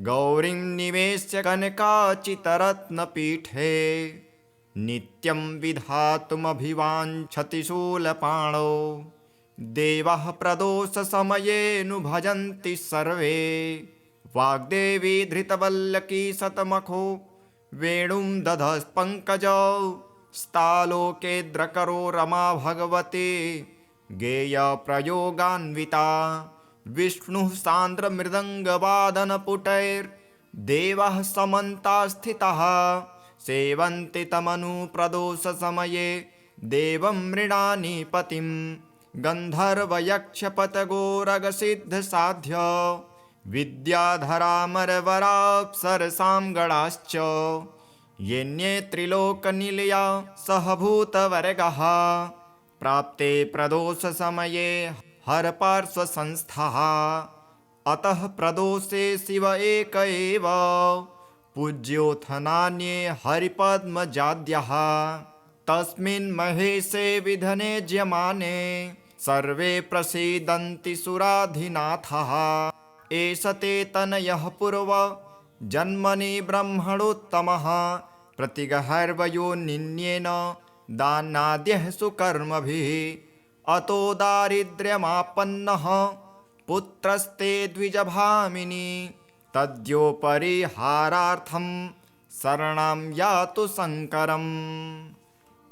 गौरीं निवेश्य कनकाचितरत्नपीठे नित्यं विधातुमभिवाञ्छति शूलपाणौ देवः प्रदोषसमयेऽनु भजन्ति सर्वे वाग्देवी धृतवल्लकी शतमखो वेणुं दधस्पङ्कजौ स्तालोकेद्रकरो रमा भगवती गेयप्रयोगान्विता विष्णुः सान्द्रमृदङ्गवादनपुटैर्देवः समन्तास्थितः सेवन्ति तमनुप्रदोषसमये देवं मृडानी पतिं गन्धर्वयक्षपतगोरगसिद्धसाध्य विद्याधरामरवराप्सरसां गणाश्च येन्ये त्रिलोकनिलया सहभूतवर्गः प्राप्ते प्रदोषसमये हरपार्श्वसंस्थः अतः प्रदोषे शिव एक एव पूज्योऽथ नान्ये हरिपद्मजाद्यः तस्मिन् महेशे विधने ज्यमाने सर्वे प्रसीदन्ति सुराधिनाथः एष ते तनयः पूर्व जन्मनि ब्रह्मणोत्तमः प्रतिगहर्वयोनिन्येन दानाद्यः सुकर्मभिः अतो दारिद्र्यमापन्नः पुत्रस्ते द्विजभामिनी तद्योपरिहारार्थं शरणं यातु शङ्करम्।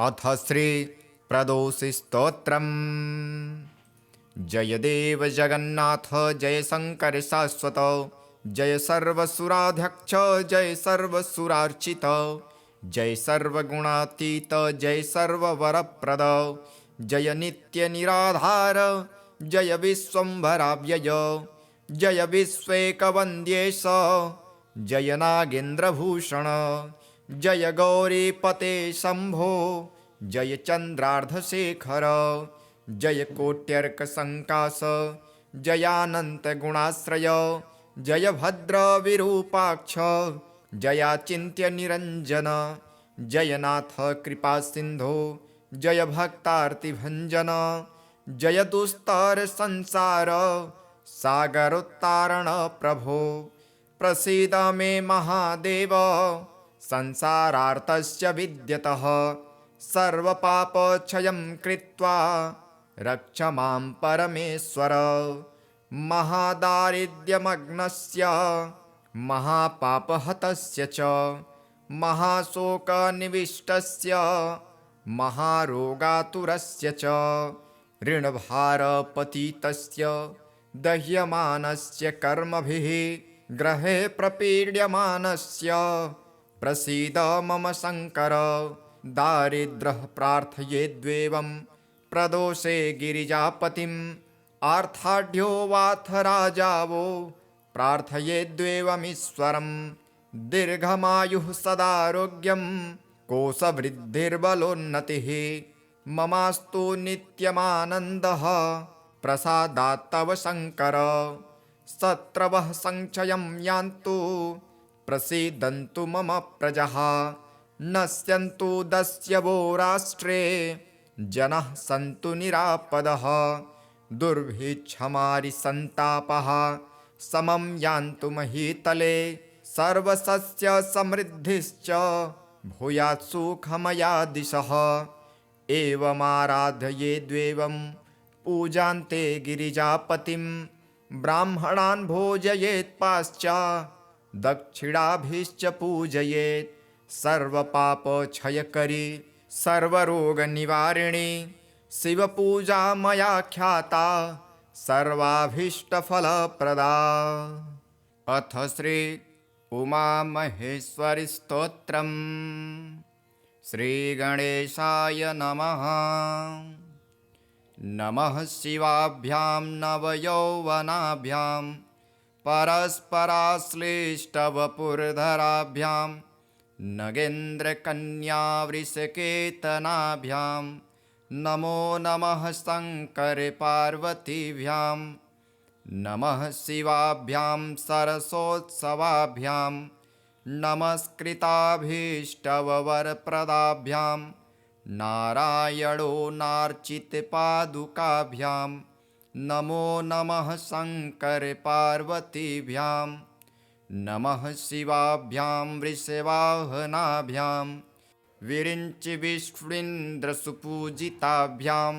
अथ श्री प्रदोषस्तोत्रम्। जय देव जगन्नाथ जय शङ्कर शाश्वत जय सर्वसुराध्यक्ष जय सर्वसुरार्चित जय सर्वगुणातीत जय सर्ववरप्रद जय नित्यनिराधार जय विश्वम्भराव्यय जय विश्वेकवन्द्येश जय नागेन्द्रभूषण जय गौरीपते शम्भो जय चन्द्रार्धशेखर जय कोट्यर्कसङ्कास जयानन्तगुणाश्रय जय भद्रविरूपाक्ष जयाचिन्त्यनिरञ्जन जय नाथ कृपासिन्धो जय भक्तार्तिभञ्जन जय दुस्तरसंसार सागरोत्तारण प्रभो प्रसीद मे महादेव संसारार्तस्य विद्यतः सर्वपापक्षयं कृत्वा रक्ष मां परमेश्वर महादारिद्र्यमग्नस्य महापापहतस्य च महाशोकनिविष्टस्य महारोगातुरस्य च ऋणभारपतितस्य दह्यमानस्य कर्मभिः ग्रहे प्रपीड्यमानस्य प्रसीद मम शङ्कर दारिद्र्यः प्रार्थयेद्वेवं प्रदोषे गिरिजापतिम् आर्ताढ्यो वाथ राजावो प्रार्थयेद्वेवमीश्वरं दीर्घमायुः सदारोग्यं कोशवृद्धिर्बलोन्नतिः ममास्तु नित्यमानन्दः प्रसादात् तव शङ्कर शत्रवः संक्षयं यान्तु प्रसीदन्तु मम प्रजः नश्यन्तु दस्यवो राष्ट्रे जनः सन्तु निरापदः दुर्भिक्षमारिसन्तापः समं यान्तु महीतले सर्वसस्य समृद्धिश्च भूयात् सुखमया दिशः एवमाराधयेद्वेवं पूजान्ते गिरिजापतिं ब्राह्मणान् भोजयेत् पाश्चात् दक्षिणाभिश्च पूजयेत् सर्वपापक्षयकरी सर्वरोगनिवारिणी शिवपूजा मया ख्याता सर्वाभीष्टफलप्रदा। अथ श्री उमामहेश्वरी स्तोत्रम्। श्रीगणेशाय नमः। नमः शिवाभ्यां नवयौवनाभ्यां परस्पराश्लिष्टवपुर्धराभ्यां नगेन्द्रकन्यावृषकेतनाभ्यां नमो नमः शङ्करपार्वतीभ्यां नमः शिवाभ्यां सरसोत्सवाभ्यां नमस्कृताभीष्टवरप्रदाभ्यां नारायणो नार्चितपादुकाभ्यां नमो नमः शङ्करपार्वतीभ्यां नमः शिवाभ्यां वृषवाहनाभ्यां विरिञ्चिविष्णुन्द्रसुपूजिताभ्यां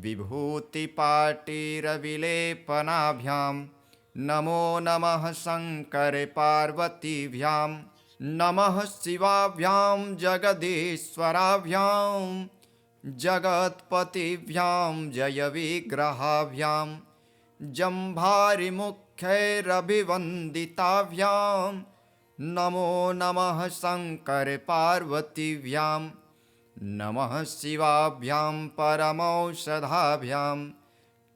विभूतिपाटिरविलेपनाभ्यां नमो नमः शङ्करपार्वतीभ्यां नमः शिवाभ्यां जगदीश्वराभ्यां जगत्पतिभ्यां जयविग्रहाभ्यां जम्भारिमुख्यैरभिवन्दिताभ्यां नमो नमः शङ्करपार्वतीभ्यां नमः शिवाभ्यां परमौषधाभ्यां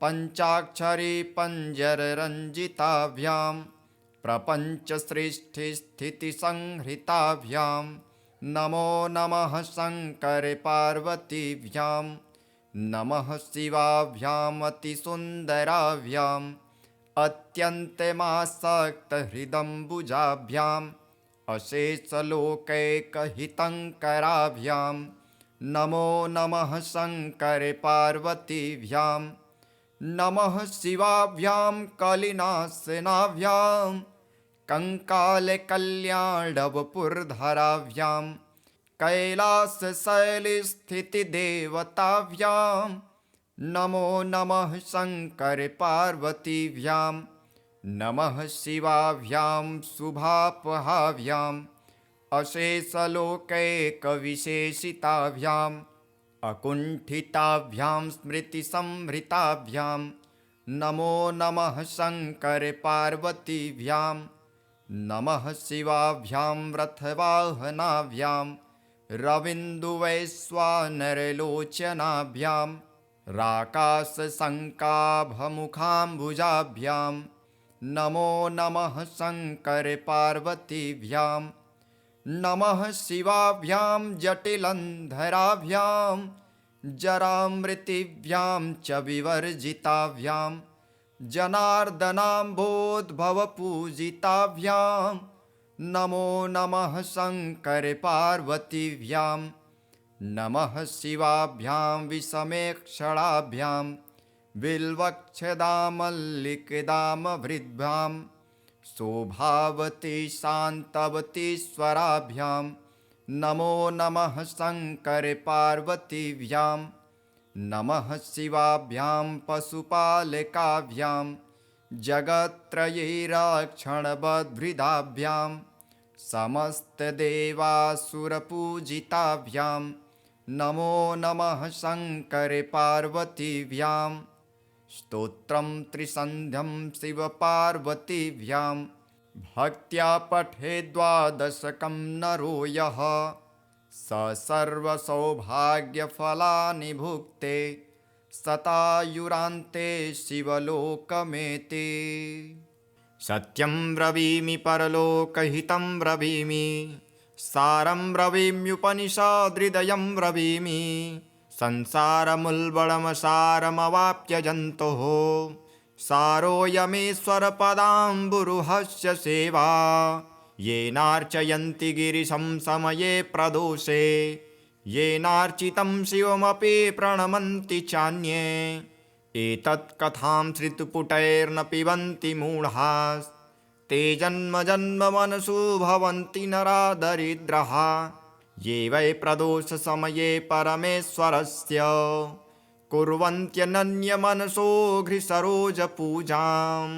पञ्चाक्षरी पञ्जररञ्जिताभ्यां प्रपञ्चसृष्टिस्थितिसंहृताभ्यां नमो नमः शङ्करपार्वतीभ्यां नमः शिवाभ्याम् अतिसुन्दराभ्याम् अत्यन्तमासक्तहृदम्बुजाभ्याम् अशेषलोकैकहितङ्कराभ्यां नमो नमः शङ्करपार्वतीभ्यां नमः शिवाभ्यां कलिनाशनाभ्यां कङ्कालकल्याणवपुर्धराभ्यां कैलासशैलस्थितिदेवताभ्यां नमो नमः शङ्करपार्वतीभ्यां नमः शिवाभ्यां शुभापहाभ्याम् अशेषलोकैकविशेषिताभ्याम् अकुण्ठिताभ्यां स्मृतिसंभृताभ्यां नमो नमः शङ्करपार्वतीभ्यां नमः शिवाभ्यां रथवाहनाभ्यां रविन्दुवैश्वानरलोचनाभ्यां राकाशशङ्काभमुखाम्बुजाभ्यां नमो नमः शङ्करपार्वतीभ्यां नमः शिवाभ्यां जटिलन्धराभ्यां जरामृतिभ्यां च विवर्जिताभ्यां जनार्दनाम्भोद्भवपूजिताभ्यां नमो नमः शङ्करपार्वतीभ्यां नमः शिवाभ्यां विषमेक्षणाभ्यां बिल्वक्षदामल्लिकदामभृद्भ्यां शोभावती शान्तवतीश्वराभ्यां नमो नमः शङ्करपार्वतीभ्यां नमः शिवाभ्यां पशुपालकाभ्यां जगत्त्रयैरक्षणबद्भृदाभ्यां समस्तदेवासुरपूजिताभ्यां नमो नमः शङ्करपार्वतीभ्यां स्तोत्रं त्रिसन्ध्यं शिवपार्वतीभ्यां भक्त्या पठेद् द्वादशकं नरो यः स सर्वसौभाग्यफलानि भुक्ते शतायुरान्ते शिवलोकमेति। सत्यं ब्रवीमि परलोकहितं ब्रवीमि सारं ब्रवीम्युपनिषदृदयं ब्रवीमि संसारमुल्बणमसारमवाप्य जन्तोः सारोऽयमेश्वरपदाम्बुरुहस्य सेवा येनार्चयन्ति गिरिशं समये प्रदोषे येनार्चितं शिवमपि प्रणमन्ति चान्ये एतत्कथां श्रुतिपुटैर्न पिबन्ति मूढाः ते जन्म जन्म मनसु भवन्ति नरा दरिद्राः ये वै प्रदोषसमये परमेश्वरस्य कुर्वन्त्यनन्यमनसो घ्रिसरोजपूजां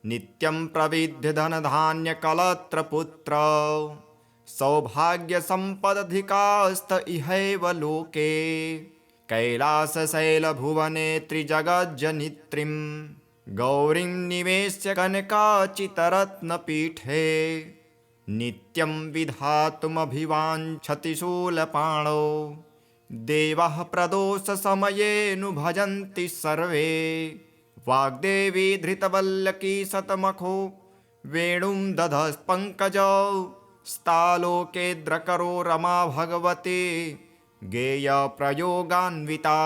नित्यं प्रविद्य धनधान्यकलत्रपुत्र सौभाग्यसम्पदधिकास्त इहैव लोके कैलासशैलभुवने त्रिजगज्जनित्रीं गौरीं निवेश्य कनकाचितरत्नपीठे नित्यं विधातुमभिवाञ्छति शूलपाणौ देवः प्रदोषसमयेऽनु भजन्ति सर्वे वाग्देवी धृतवल्लकी शतमखो वेणुं दधस्पङ्कजौ स्तालोकेद्रकरो रमा भगवती गेयप्रयोगान्विता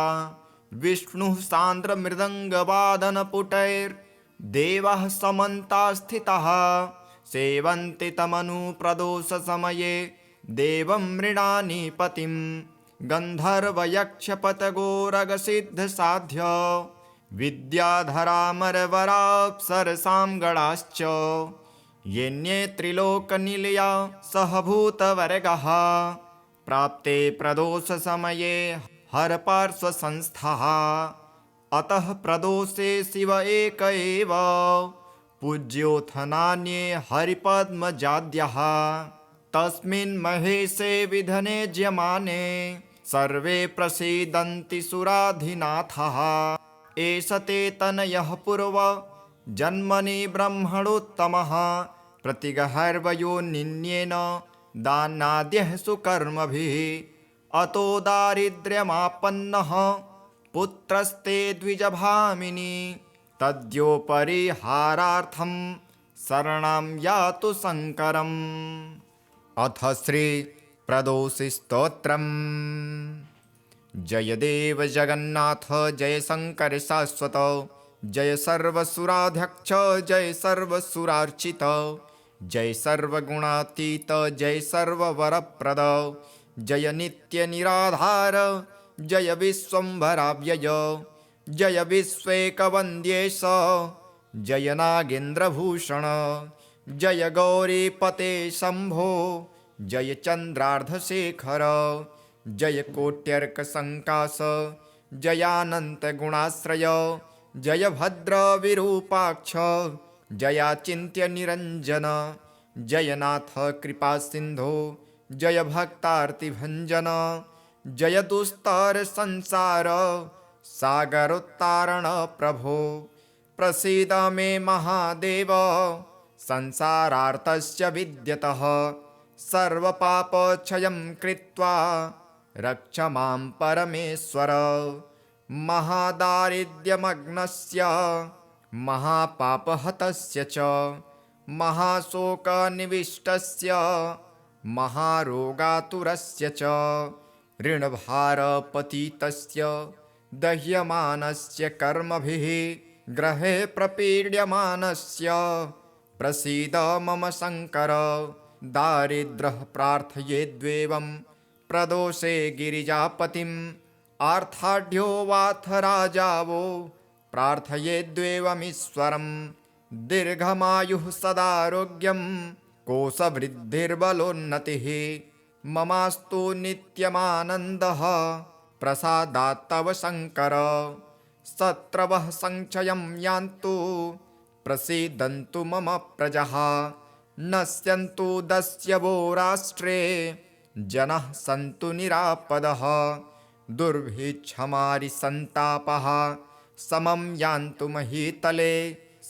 विष्णुः सान्द्रमृदङ्गवादनपुटैर्देवः समन्तास्थितः सेवन्ति तमनुप्रदोषसमये देवं मृडानी पतिं गन्धर्वयक्षपतगोरगसिद्धसाध्य विद्याधरामरवराप्सरसां गणाश्च येन्ये त्रिलोकनिलया सहभूतवर्गः प्राप्ते प्रदोषसमये हरपार्श्वसंस्थः अतः प्रदोषे शिव एक एव पूज्योऽथ नान्ये हरिपद्मजाद्यः तस्मिन् महेशे विधने ज्यमाने सर्वे प्रसीदन्ति सुराधिनाथः एष ते तनयः पूर्व जन्मनि ब्रह्मणोत्तमः प्रतिगहर्वयोनिन्येन दानाद्यः सुकर्मभिः अतो दारिद्र्यमापन्नः पुत्रस्ते द्विजभामिनी तद्योपरिहारार्थं शरणं यातु शङ्करम्। अथ श्री प्रदोषस्तोत्रम्। जय देव जगन्नाथ जय शङ्कर शाश्वत जय सर्वसुराध्यक्ष जय सर्वसुरार्चित जय सर्वगुणातीत जय सर्ववरप्रद जय नित्यनिराधार जय विश्वम्भराव्यय जय विश्वेकवन्द्येश जय नागेन्द्रभूषण जय गौरीपते शम्भो जय चन्द्रार्धशेखर जय कोट्यर्कसङ्काश जयानन्तगुणाश्रय जय भद्रविरूपाक्ष जयाचिन्त्यनिरञ्जन जयनाथ कृपासिन्धो जय भक्तार्तिभञ्जन जय दुस्तरसंसार सागरोत्तारण प्रभो प्रसीद मे महादेव संसारार्तस्य विद्यतः सर्वपापक्षयं कृत्वा रक्ष मां परमेश्वर महादारिद्र्यमग्नस्य महापापहतस्य च महाशोकनिविष्टस्य महारोगातुरस्य च ऋणभारपतितस्य दह्यमानस्य कर्मभिः ग्रहे प्रपीड्यमानस्य प्रसीद मम शङ्कर दारिद्र्यः प्रार्थयेद्वेवं प्रदोषे गिरिजापतिम् आर्ताढ्यो वाथ राजावो प्रार्थयेद्वेवमीश्वरम् दीर्घमायुः सदारोग्यं कोशवृद्धिर्बलोन्नतिः ममास्तु नित्यमानन्दः प्रसादात् तव शङ्कर शत्रवः संक्षयं यान्तु प्रसीदन्तु मम प्रजः नश्यन्तु दस्यवो राष्ट्रे जनः सन्तु निरापदः दुर्भिक्षमारिसन्तापः समं यान्तु महीतले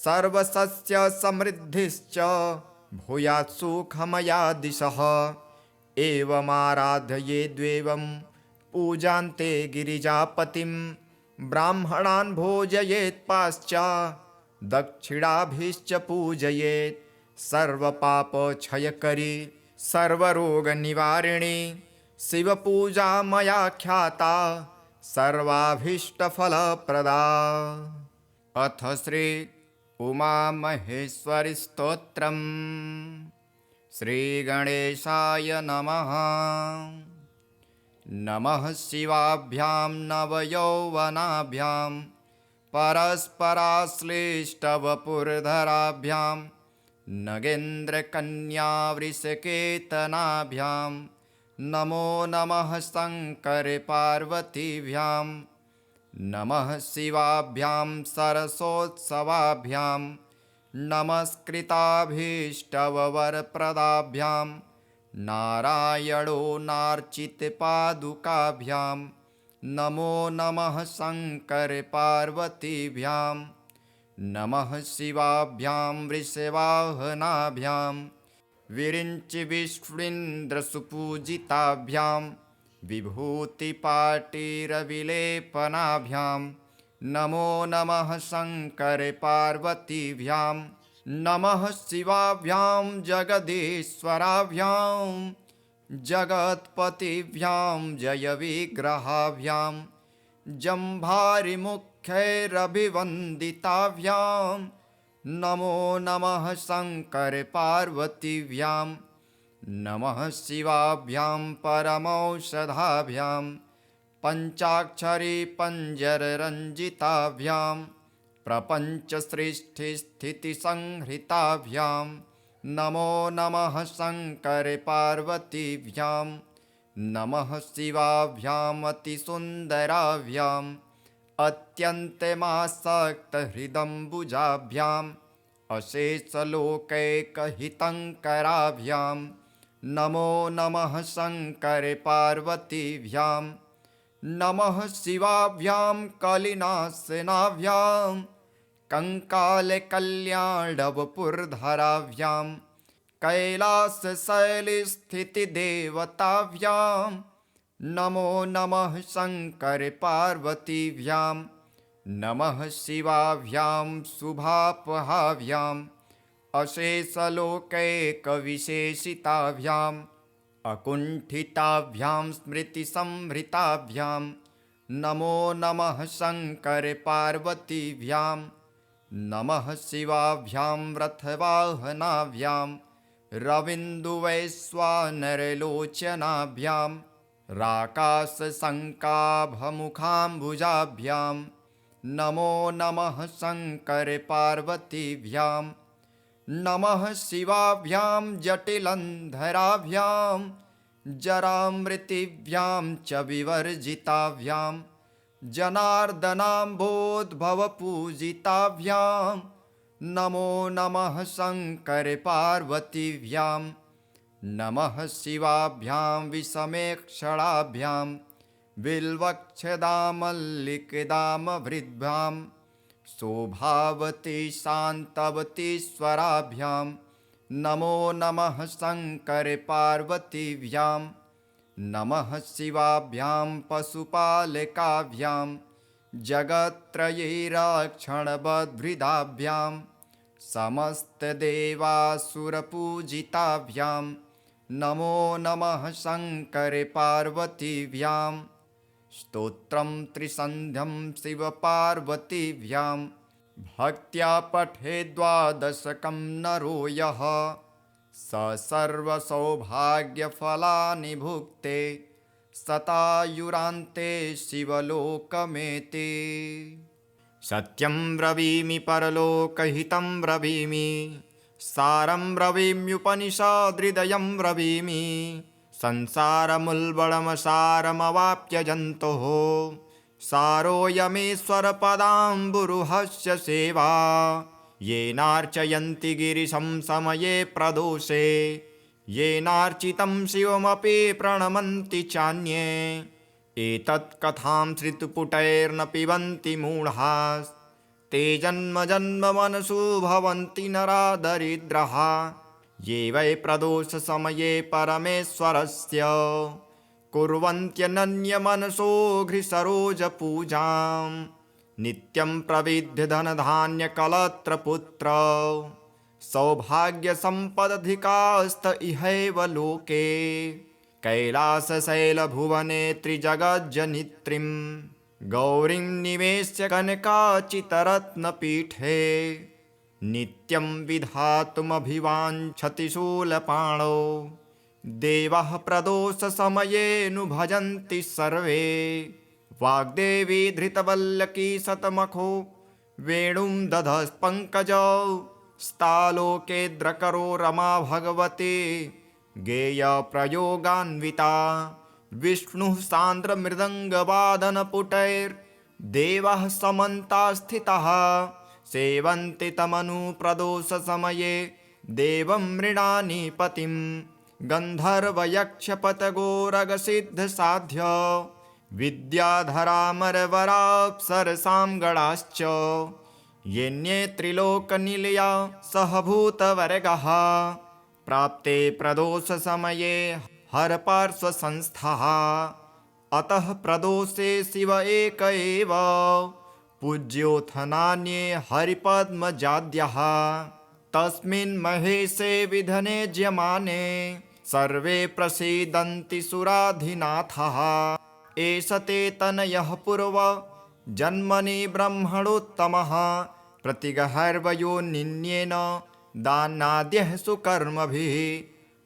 सर्वसस्य समृद्धिश्च भूयात् सुखमया दिशः एवमाराधयेद्वेवं पूजान्ते गिरिजापतिं ब्राह्मणान् भोजयेत् पाश्चात् दक्षिणाभिश्च पूजयेत् सर्वपापक्षयकरी सर्वरोगनिवारिणी शिवपूजा मया ख्याता सर्वाभीष्टफलप्रदा। अथ श्री उमामहेश्वरी स्तोत्रम्। श्रीगणेशाय नमः। नमः शिवाभ्यां नवयौवनाभ्यां परस्पराश्लिष्टवपुर्धराभ्यां नगेन्द्रकन्यावृषकेतनाभ्यां नमो नमः शङ्करपार्वतीभ्यां नमः शिवाभ्यां सरसोत्सवाभ्यां नमस्कृताभीष्टवरप्रदाभ्यां नारायणो नार्चितपादुकाभ्यां नमो नमः शङ्करपार्वतीभ्यां नमः शिवाभ्यां वृषवाहनाभ्यां विरिञ्चिविष्णुन्द्रसुपूजिताभ्यां विभूतिपाटीरविलेपनाभ्यां नमो नमः शङ्करपार्वतीभ्यां नमः शिवाभ्यां जगदीश्वराभ्यां जगत्पतिभ्यां जयविग्रहाभ्यां जम्भारिमुख्यैरभिवन्दिताभ्यां नमो नमः शङ्करपार्वतीभ्यां नमः शिवाभ्यां परमौषधाभ्यां पञ्चाक्षरी पञ्जररञ्जिताभ्यां प्रपञ्चसृष्टिस्थितिसंहृताभ्यां नमो नमः शङ्करपार्वतीभ्यां नमः शिवाभ्याम् अतिसुन्दराभ्याम् अत्यन्तमासक्तहृदम्बुजाभ्याम् अशेषलोकैकहितङ्कराभ्यां नमो नमः शङ्करपार्वतीभ्यां नमः शिवाभ्यां कलिनाशनाभ्यां कङ्कालकल्याणवपुर्धराभ्यां कैलासशैलस्थितिदेवताभ्यां नमो नमः शङ्करपार्वतीभ्यां नमः शिवाभ्यां शुभापहाभ्याम् अशेषलोकैकविशेषिताभ्याम् अकुण्ठिताभ्यां स्मृतिसंभृताभ्यां नमो नमः शङ्करपार्वतीभ्यां नमः शिवाभ्यां रथवाहनाभ्यां रविन्दुवैश्वानरलोचनाभ्यां राकाशशङ्काभमुखाम्बुजाभ्यां नमो नमः शङ्करपार्वतीभ्यां नमः शिवाभ्यां जटिलन्धराभ्यां जरामृतिभ्यां च विवर्जिताभ्यां जनार्दनाम्भोद्भवपूजिताभ्यां नमो नमः शङ्करपार्वतीभ्यां नमः शिवाभ्यां विषमेक्षणाभ्यां बिल्वक्षदामल्लिकदामभृद्भ्यां शोभावती शान्तवतीश्वराभ्यां नमो नमः शङ्करपार्वतीभ्यां नमः शिवाभ्यां पशुपालकाभ्यां जगत्त्रयैरक्षणबद्भृदाभ्यां समस्तदेवासुरपूजिताभ्यां नमो नमः शङ्करे पार्वतीभ्यां स्तोत्रं त्रिसन्ध्यं शिवपार्वतीभ्यां भक्त्या पठे द्वादशकं नरो यः स सर्वसौभाग्यफलानि भुक्ते शतायुरान्ते शिवलोकमेति। सत्यं ब्रवीमि परलोकहितं ब्रवीमि सारं ब्रवीम्युपनिषदृदयं ब्रवीमि संसारमुल्बणमसारमवाप्य जन्तोः सारोऽयमेश्वरपदाम्बुरुहस्य सेवा येनार्चयन्ति गिरिशं समये प्रदोषे येनार्चितं शिवमपि प्रणमन्ति चान्ये एतत्कथां श्रुतिपुटैर्न पिबन्ति मूढाः ते जन्म जन्म मनसु भवन्ति नरा दरिद्राः ये वै प्रदोषसमये परमेश्वरस्य कुर्वन्त्यनन्यमनसो घ्रिसरोजपूजां नित्यं प्रविद्य धनधान्यकलत्रपुत्र सौभाग्यसम्पदधिकास्त इहैव लोके कैलासशैलभुवने त्रिजगज्जनित्रीं गौरीं निवेश्य कनकाचितरत्नपीठे नित्यं विधातुमभिवाञ्छति शूलपाणौ देवः प्रदोषसमयेऽनु भजन्ति सर्वे वाग्देवी धृतवल्लकी शतमखो वेणुं दधस्पङ्कजौ स्तालोकेद्रकरो रमा भगवती गेयप्रयोगान्विता विष्णुः सान्द्रमृदङ्गवादनपुटैर्देवः समन्तास्थितः सेवन्ति तमनुप्रदोषसमये देवं मृडानी पतिं गन्धर्वयक्षपतगोरगसिद्धसाध्य विद्याधरामरवराप्सरसां गणाश्च येन्ये त्रिलोकनिलया सहभूतवर्गः प्राप्ते प्रदोषसमये हरपार्श्वसंस्थः अतः प्रदोषे शिव एक एव पूज्योऽथ नान्ये हरिपद्मजाद्यः तस्मिन् महेशे विधने ज्यमाने सर्वे प्रसीदन्ति सुराधिनाथः एष ते तनयः पूर्व जन्मनि ब्रह्मणोत्तमः प्रतिगहर्वयोनिन्येन दानाद्यः सुकर्मभिः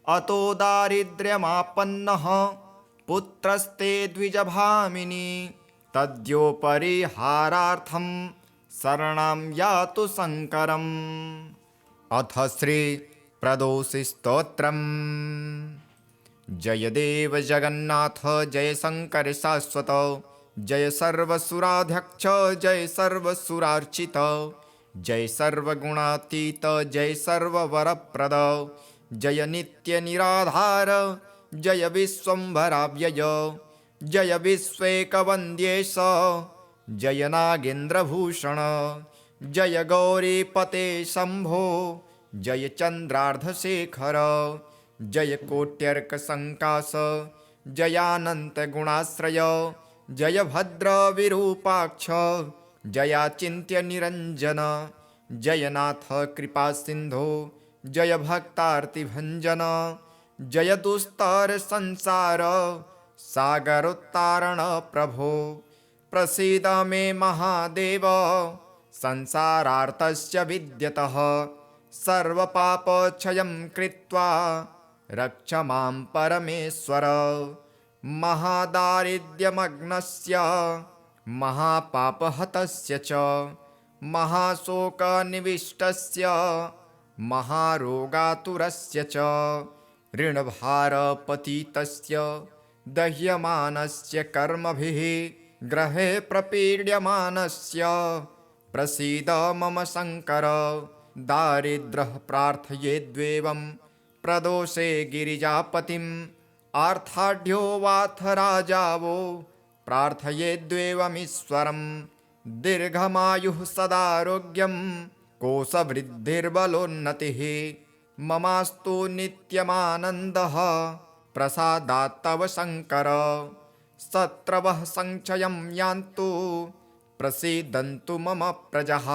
अतो दारिद्र्यमापन्नः पुत्रस्ते द्विजभामिनी तद्योपरिहारार्थं शरणं यातु शङ्करम्। अथ श्री प्रदोषस्तोत्रम्। जय देव जगन्नाथ जय शङ्कर शाश्वत जय सर्वसुराध्यक्ष जय सर्वसुरार्चित जय सर्वगुणातीत जय सर्ववरप्रद जय नित्यनिराधार जय विश्वम्भराव्यय जय विश्वेकवन्द्येश जय नागेन्द्रभूषण जय गौरीपते शम्भो जय चन्द्रार्धशेखर जय कोट्यर्कसङ्काश जयानन्तगुणाश्रय जय भद्रविरूपाक्ष जयाचिन्त्यनिरञ्जन जयनाथ कृपासिन्धो जय भक्तार्तिभञ्जन जय दुस्तरसंसार सागरोत्तारण प्रभो प्रसीद मे महादेव संसारार्तस्य विद्यतः सर्वपापक्षयं कृत्वा रक्ष मां परमेश्वर महादारिद्र्यमग्नस्य महापापहतस्य च महाशोकनिविष्टस्य महारोगातुरस्य च ऋणभारपतितस्य दह्यमानस्य कर्मभिः ग्रहे प्रपीड्यमानस्य प्रसीद मम शङ्कर दारिद्रः प्रार्थयेद्वेवं प्रदोषे गिरिजापतिम् आर्ताढ्यो वाथ राजावो प्रार्थयेद्वेवमीश्वरं दीर्घमायुः सदारोग्यं कोशवृद्धिर्बलोन्नतिः ममास्तु नित्यमानन्दः प्रसादात् तव शङ्कर शत्रवः संक्षयं यान्तु प्रसीदन्तु मम प्रजः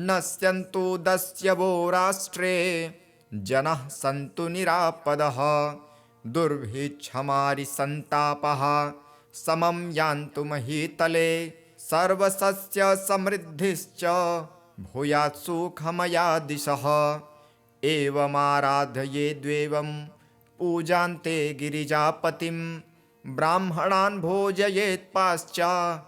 नश्यन्तु दस्यवो राष्ट्रे जनः सन्तु निरापदः दुर्भिक्षमारिसन्तापः समं यान्तु महीतले सर्वसस्य समृद्धिश्च भूयात् सुखमया दिशः एवमाराध्य ये द्वेवं पूजान्ते गिरिजापतिं ब्राह्मणान् भोजयेत् पाश्चात्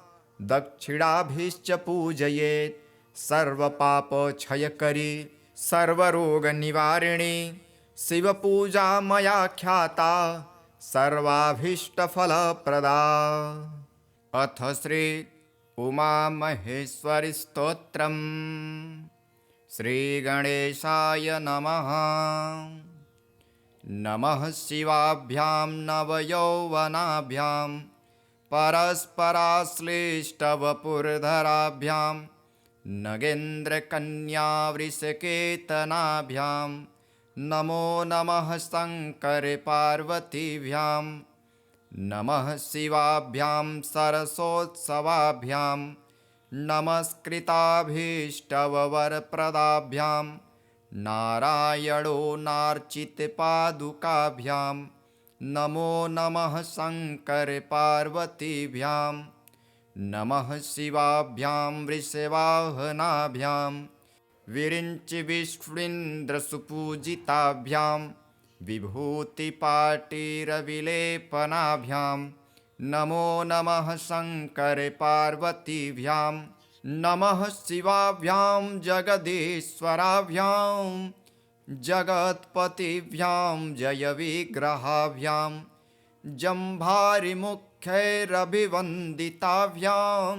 दक्षिणाभिश्च पूजयेत् सर्वपापक्षयकरी सर्वरोगनिवारिणी शिवपूजा मया ख्याता सर्वाभीष्टफलप्रदा। अथ श्री उमामहेश्वरी स्तोत्रम्। श्रीगणेशाय नमः। नमः शिवाभ्यां नवयौवनाभ्यां परस्पराश्लिष्टवपुर्धराभ्यां नगेन्द्रकन्यावृषकेतनाभ्यां नमो नमः शङ्करपार्वतीभ्यां नमः शिवाभ्यां सरसोत्सवाभ्यां नमस्कृताभीष्टवरप्रदाभ्यां नारायणो नार्चितपादुकाभ्यां नमो नमः शङ्करपार्वतीभ्यां नमः शिवाभ्यां वृषवाहनाभ्यां विरिञ्चिविष्णुन्द्रसुपूजिताभ्यां विभूतिपाटीरविलेपनाभ्यां नमो नमः शङ्करपार्वतीभ्यां नमः शिवाभ्यां जगदीश्वराभ्यां जगत्पतिभ्यां जयविग्रहाभ्यां जम्भारिमुख्यैरभिवन्दिताभ्यां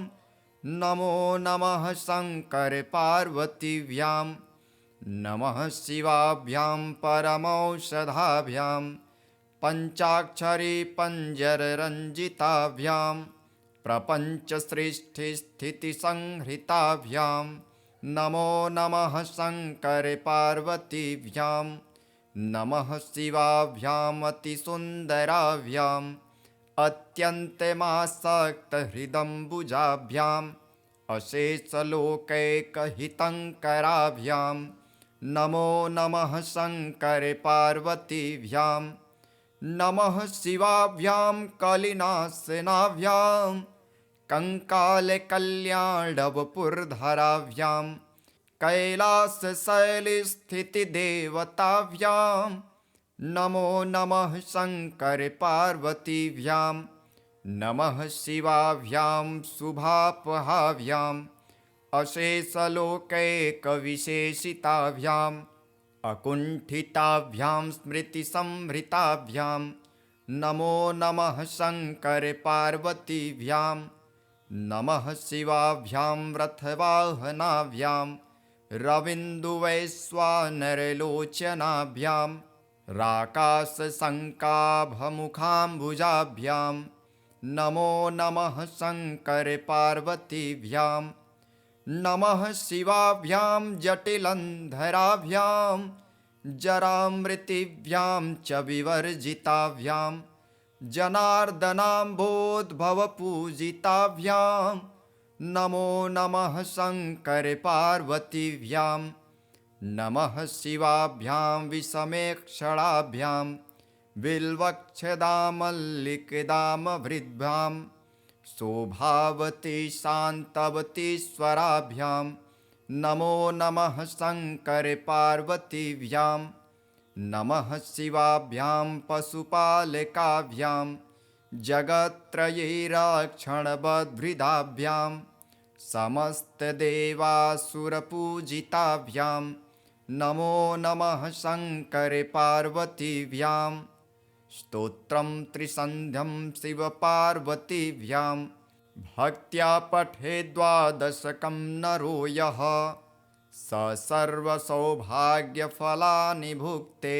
नमो नमः शङ्करपार्वतीभ्यां नमः शिवाभ्यां परमौषधाभ्यां पञ्चाक्षरी पञ्जररञ्जिताभ्यां प्रपञ्चसृष्टिस्थितिसंहृताभ्यां नमो नमः शङ्करपार्वतीभ्यां नमः शिवाभ्याम् अतिसुन्दराभ्याम् अत्यन्तमासक्तहृदम्बुजाभ्याम् अशेषलोकैकहितङ्कराभ्यां नमो नमः शङ्करपार्वतीभ्यां नमः शिवाभ्यां कलिनाशनाभ्यां कङ्कालकल्याणवपुर्धराभ्यां कैलासशैलस्थितिदेवताभ्यां नमो नमः शङ्करपार्वतीभ्यां नमः शिवाभ्यां शुभापहाभ्याम् अशेषलोकैकविशेषिताभ्याम् अकुण्ठिताभ्यां स्मृतिसंभृताभ्यां नमो नमः शङ्करपार्वतीभ्यां नमः शिवाभ्यां रथवाहनाभ्यां रविन्दुवैश्वानरलोचनाभ्यां राकाशशङ्काभमुखाम्बुजाभ्यां नमो नमः शङ्करपार्वतीभ्यां नमः शिवाभ्यां जटिलन्धराभ्यां जरामृतिभ्यां च विवर्जिताभ्यां जनार्दनाम्भोद्भवपूजिताभ्यां नमो नमः शङ्करपार्वतीभ्यां नमः शिवाभ्यां विषमेक्षणाभ्यां बिल्वक्षदामल्लिकदामभृद्भ्यां शोभावती शान्तवतीश्वराभ्यां नमो नमः शङ्करपार्वतीभ्यां नमः शिवाभ्यां पशुपालकाभ्यां जगत्त्रयैरक्षणबद्भृदाभ्यां समस्तदेवासुरपूजिताभ्यां नमो नमः शङ्करपार्वतीभ्यां स्तोत्रं त्रिसन्ध्यं शिवपार्वतीभ्यां भक्त्या पठेत् द्वादशकं नरो यः स सर्वसौभाग्यफलानि भुक्ते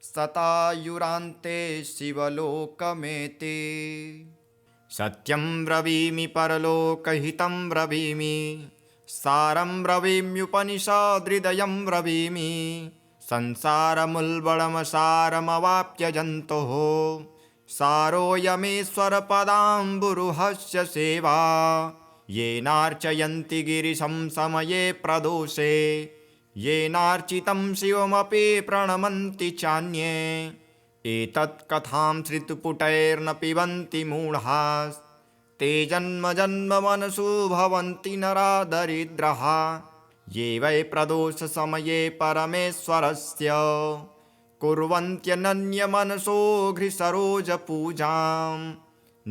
शतायुरान्ते शिवलोकमेति। सत्यं ब्रवीमि परलोकहितं ब्रवीमि सारं ब्रवीम्युपनिषदृदयं ब्रवीमि संसारमुल्बणमसारमवाप्य जन्तोः सारोऽयमेश्वरपदाम्बुरुहस्य सेवा येनार्चयन्ति गिरिशं समये प्रदोषे येनार्चितं शिवमपि प्रणमन्ति चान्ये एतत् कथां श्रुतिपुटैर्न पिबन्ति मूढाः ते जन्म जन्म मनसु भवन्ति नरा दरिद्राः ये वै प्रदोषसमये परमेश्वरस्य कुर्वन्त्यनन्यमनसो घ्रिसरोजपूजां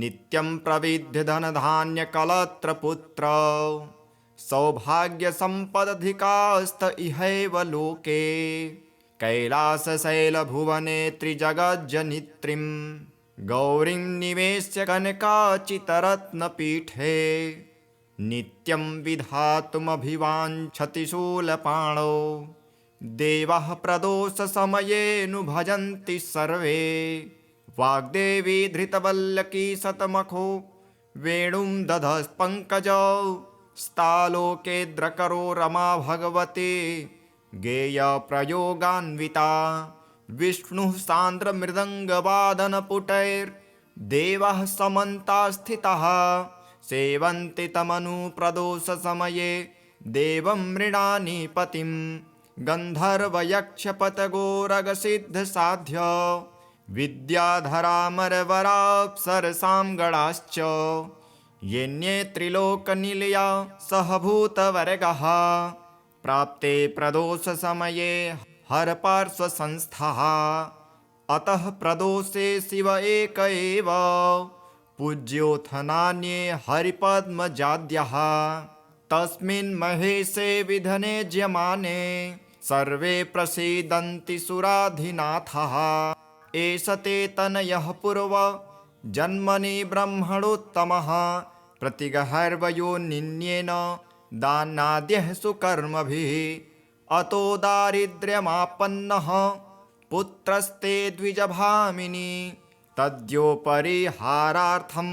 नित्यं प्रविद्य धनधान्यकलत्रपुत्र सौभाग्यसम्पदधिकास्त इहैव लोके कैलासशैलभुवने त्रिजगज्जनित्रीं गौरीं निवेश्य कनकाचितरत्नपीठे नित्यं विधातुमभिवाञ्छति शूलपाणौ देवः प्रदोषसमयेऽनु भजन्ति सर्वे वाग्देवी धृतवल्लकी शतमखो वेणुं दधस्पङ्कजौ स्तालोकेद्रकरो रमा भगवती गेयप्रयोगान्विता विष्णुः सान्द्रमृदङ्गवादनपुटैर्देवः समन्तास्थितः सेवन्ति तमनुप्रदोषसमये देवं मृडानी पतिं गन्धर्वयक्षपतगोरगसिद्धसाध्य विद्याधरामरवराप्सरसां गणाश्च येन्ये त्रिलोकनिलया सहभूतवर्गः प्राप्ते प्रदोषसमये हरपार्श्वसंस्थः अतः प्रदोषे शिव एक एव पूज्योऽथ नान्ये हरिपद्मजाद्यः तस्मिन् महेशे विधने ज्यमाने सर्वे प्रसीदन्ति सुराधिनाथः एष ते तनयः पूर्व जन्मनि ब्रह्मणोत्तमः प्रतिगहर्वयोनिन्येन दानाद्यः सुकर्मभिः अतो दारिद्र्यमापन्नः पुत्रस्ते द्विजभामिनी तद्योपरिहारार्थं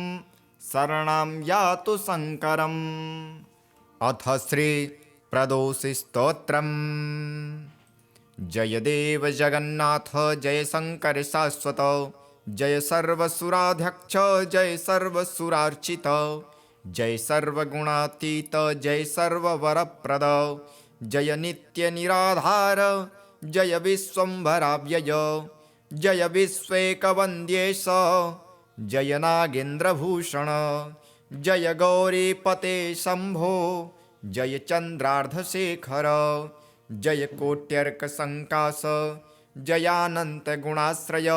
शरणं यातु शङ्करम्। अथ श्री प्रदोषस्तोत्रम्। जय देव जगन्नाथ जय शङ्कर शाश्वत जय सर्वसुराध्यक्ष जय सर्वसुरार्चित जय सर्वगुणातीत जय सर्ववरप्रद जय नित्यनिराधार जय विश्वम्भराव्यय जय विश्वेकवन्द्येश जय नागेन्द्रभूषण जय गौरीपते शम्भो जय चन्द्रार्धशेखर जय कोट्यर्कसङ्काश जयानन्तगुणाश्रय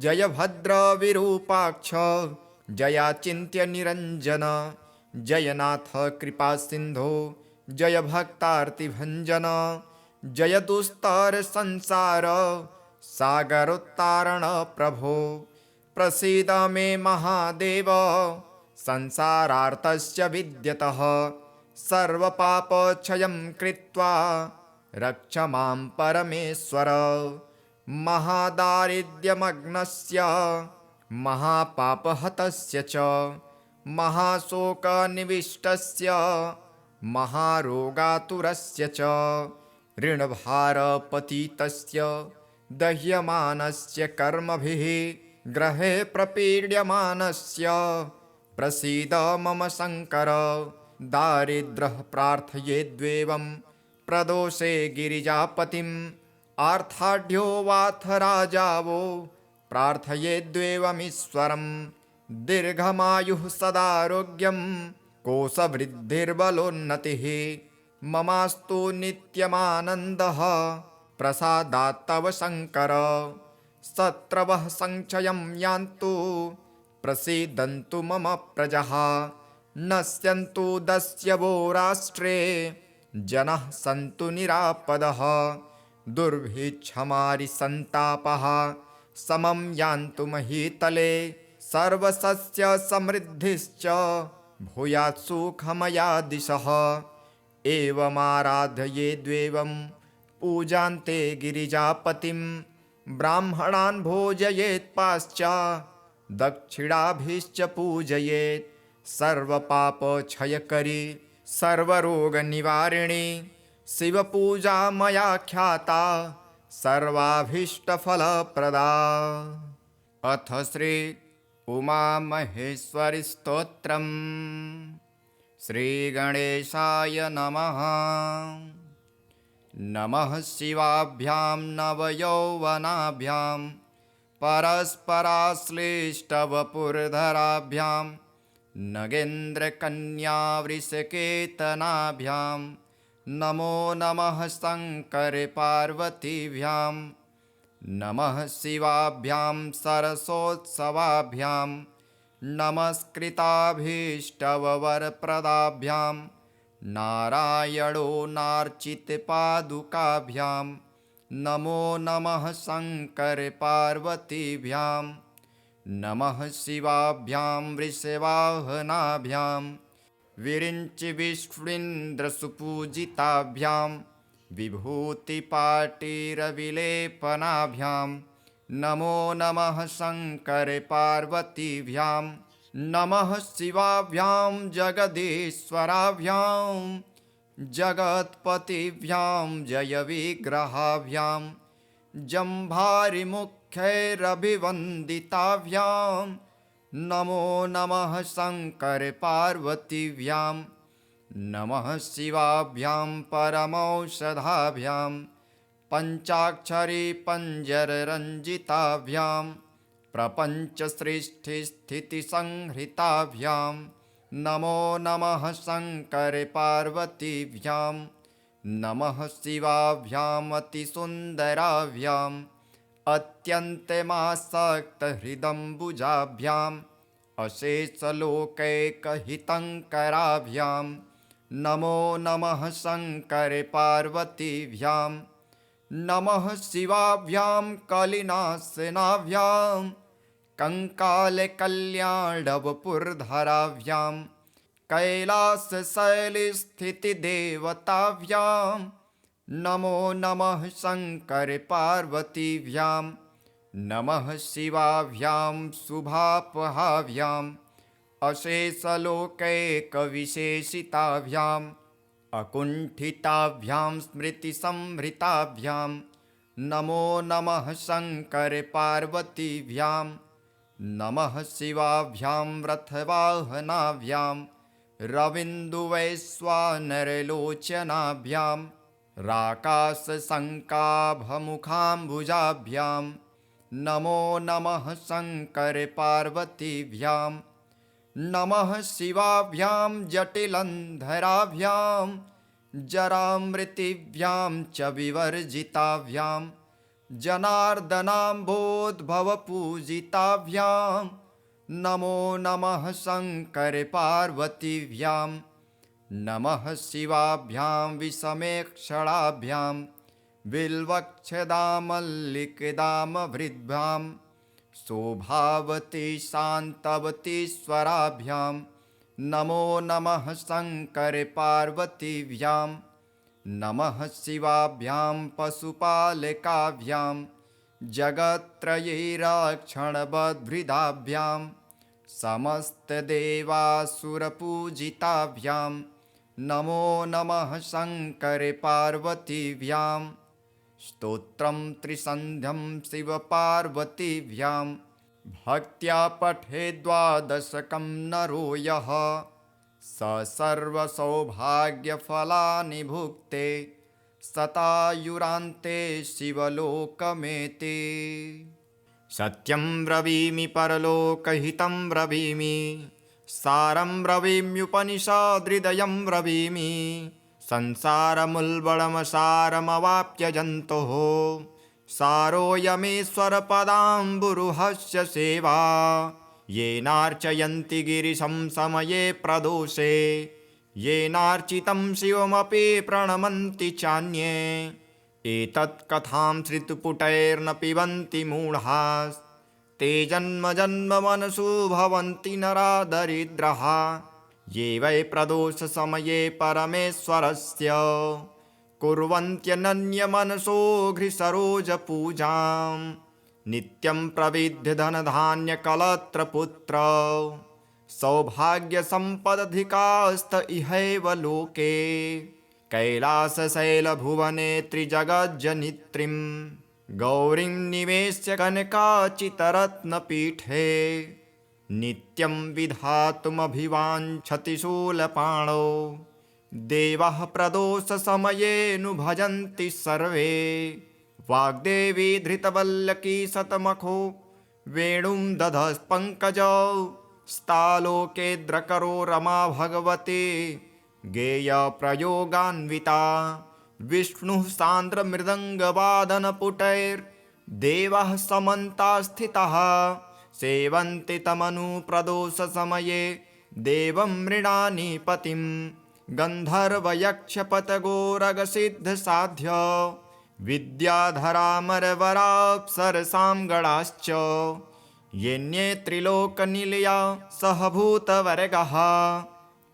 जय भद्रविरूपाक्ष जयाचिन्त्यनिरञ्जन जयनाथ कृपासिन्धो जय भक्तार्तिभञ्जन जय दुस्तरसंसार सागरोत्तारण प्रभो प्रसीद मे महादेव संसारार्तस्य विद्यतः सर्वपापक्षयं कृत्वा रक्ष मां परमेश्वर महादारिद्र्यमग्नस्य महापापहतस्य च महाशोकनिविष्टस्य महारोगातुरस्य च ऋणभारपतितस्य दह्यमानस्य कर्मभिः ग्रहे प्रपीड्यमानस्य प्रसीद मम शङ्कर दारिद्रः प्रार्थयेद्वेवं प्रदोषे गिरिजापतिम् आर्ताढ्यो वाथ राजावो प्रार्थयेद्वेवमीश्वरं दीर्घमायुः सदारोग्यं कोशवृद्धिर्बलोन्नतिः ममास्तु नित्यमानन्दः प्रसादात् तव शङ्कर शत्रवः संक्षयं यान्तु प्रसीदन्तु मम प्रजः नश्यन्तु दस्यवो राष्ट्रे जनः सन्तु निरापदः दुर्भिक्षमारिसन्तापः समं यान्तु महीतले सर्वसस्य समृद्धिश्च भूयात् सुखमया दिशः एवमाराधयेद्वेवं पूजान्ते गिरिजापतिं ब्राह्मणान् भोजयेत् पाश्चात् दक्षिणाभिश्च पूजयेत् सर्वपापक्षयकरी सर्वरोगनिवारिणी शिवपूजा मया ख्याता सर्वाभीष्टफलप्रदा। अथ श्री उमामहेश्वरी स्तोत्रम्। श्रीगणेशाय नमः। नमः शिवाभ्यां नवयौवनाभ्यां परस्पराश्लिष्टवपुर्धराभ्यां नगेन्द्रकन्यावृषकेतनाभ्यां नमो नमः शङ्करपार्वतीभ्यां नमः शिवाभ्यां सरसोत्सवाभ्यां नमस्कृताभीष्टवरप्रदाभ्यां नारायणो नार्चितपादुकाभ्यां नमो नमः शङ्करपार्वतीभ्यां नमः शिवाभ्यां वृषवाहनाभ्यां विरिञ्चिविष्णुन्द्रसुपूजिताभ्यां विभूतिपाटीरविलेपनाभ्यां नमो नमः शङ्करपार्वतीभ्यां नमः शिवाभ्यां जगदीश्वराभ्यां जगत्पतिभ्यां जयविग्रहाभ्यां जम्भारिमुख्यैरभिवन्दिताभ्यां नमो नमः शङ्करपार्वतीभ्यां नमः शिवाभ्यां परमौषधाभ्यां पञ्चाक्षरी पञ्जररञ्जिताभ्यां प्रपञ्चसृष्टिस्थितिसंहृताभ्यां नमो नमः शङ्करपार्वतीभ्यां नमः शिवाभ्याम् अतिसुन्दराभ्याम् अत्यन्तमासक्तहृदम्बुजाभ्याम् अशेषलोकैकहितङ्कराभ्यां नमो नमः शङ्करपार्वतीभ्यां नमः शिवाभ्यां कलिनाशनाभ्यां कङ्कालकल्याणवपुर्धराभ्यां कैलासशैलस्थितिदेवताभ्यां नमो नमः शङ्करपार्वतीभ्यां नमः शिवाभ्यां शुभापहाभ्याम् अशेषलोकैकविशेषिताभ्याम् अकुण्ठिताभ्यां स्मृतिसंभृताभ्यां नमो नमः शङ्करपार्वतीभ्यां नमः शिवाभ्यां रथवाहनाभ्यां रविन्दुवैश्वानरलोचनाभ्यां राकाशशङ्काभमुखाम्बुजाभ्यां नमो नमः शङ्करपार्वतीभ्यां नमः शिवाभ्यां जटिलन्धराभ्यां जरामृतिभ्यां च विवर्जिताभ्यां जनार्दनाम्भोद्भवपूजिताभ्यां नमो नमः शङ्करपार्वतीभ्यां नमः शिवाभ्यां विषमेक्षणाभ्यां बिल्वक्षदामल्लिकदामभृद्भ्यां शोभावती शान्तवतीश्वराभ्यां नमो नमः शङ्करपार्वतीभ्यां नमः शिवाभ्यां पशुपालकाभ्यां जगत्त्रयैरक्षणबद्भृदाभ्यां समस्तदेवासुरपूजिताभ्यां नमो नमः शङ्करपार्वतीभ्यां स्तोत्रं त्रिसन्ध्यं शिवपार्वतीभ्यां भक्त्या पठेद् द्वादशकं नरो यः स सर्वसौभाग्यफलानि भुक्ते शतायुरान्ते शिवलोकमेति। सत्यं ब्रवीमि परलोकहितं ब्रवीमि सारं ब्रवीम्युपनिषदृदयं ब्रवीमि संसारमुल्बणमसारमवाप्य जन्तोः सारोऽयमेश्वरपदाम्बुरुहस्य सेवा येनार्चयन्ति गिरिशं समये प्रदोषे येनार्चितं शिवमपि प्रणमन्ति चान्ये एतत्कथां श्रुतिपुटैर्न पिबन्ति मूढाः ते जन्म जन्म मनसु भवन्ति नरा दरिद्राः ये वै प्रदोषसमये परमेश्वरस्य कुर्वन्त्यनन्यमनसो घ्रिसरोजपूजां नित्यं प्रविद्य धनधान्यकलत्रपुत्र सौभाग्यसम्पदधिकास्त इहैव लोके कैलासशैलभुवने त्रिजगज्जनित्रीं गौरीं निवेश्य कनकाचितरत्नपीठे नित्यं विधातुमभिवाञ्छति शूलपाणौ देवः प्रदोषसमयेऽनु भजन्ति सर्वे। वाग्देवी धृतवल्लकी शतमखो वेणुं दधस्पङ्कजौ। स्तालोकेऽद्रकरो रमा भगवती गेयप्रयोगान्विता। विष्णुः सान्द्रमृदङ्गवादनपुटैर्देवः समन्तात् स्थितः। सेवन्ति तमनुप्रदोषसमये देवं मृडानी पतिं। गन्धर्वयक्षपतगोरगसिद्धसाध्य विद्याधरामरवराप्सरसां गणाश्च। येऽन्ये त्रिलोकनिलया सहभूतवर्गः।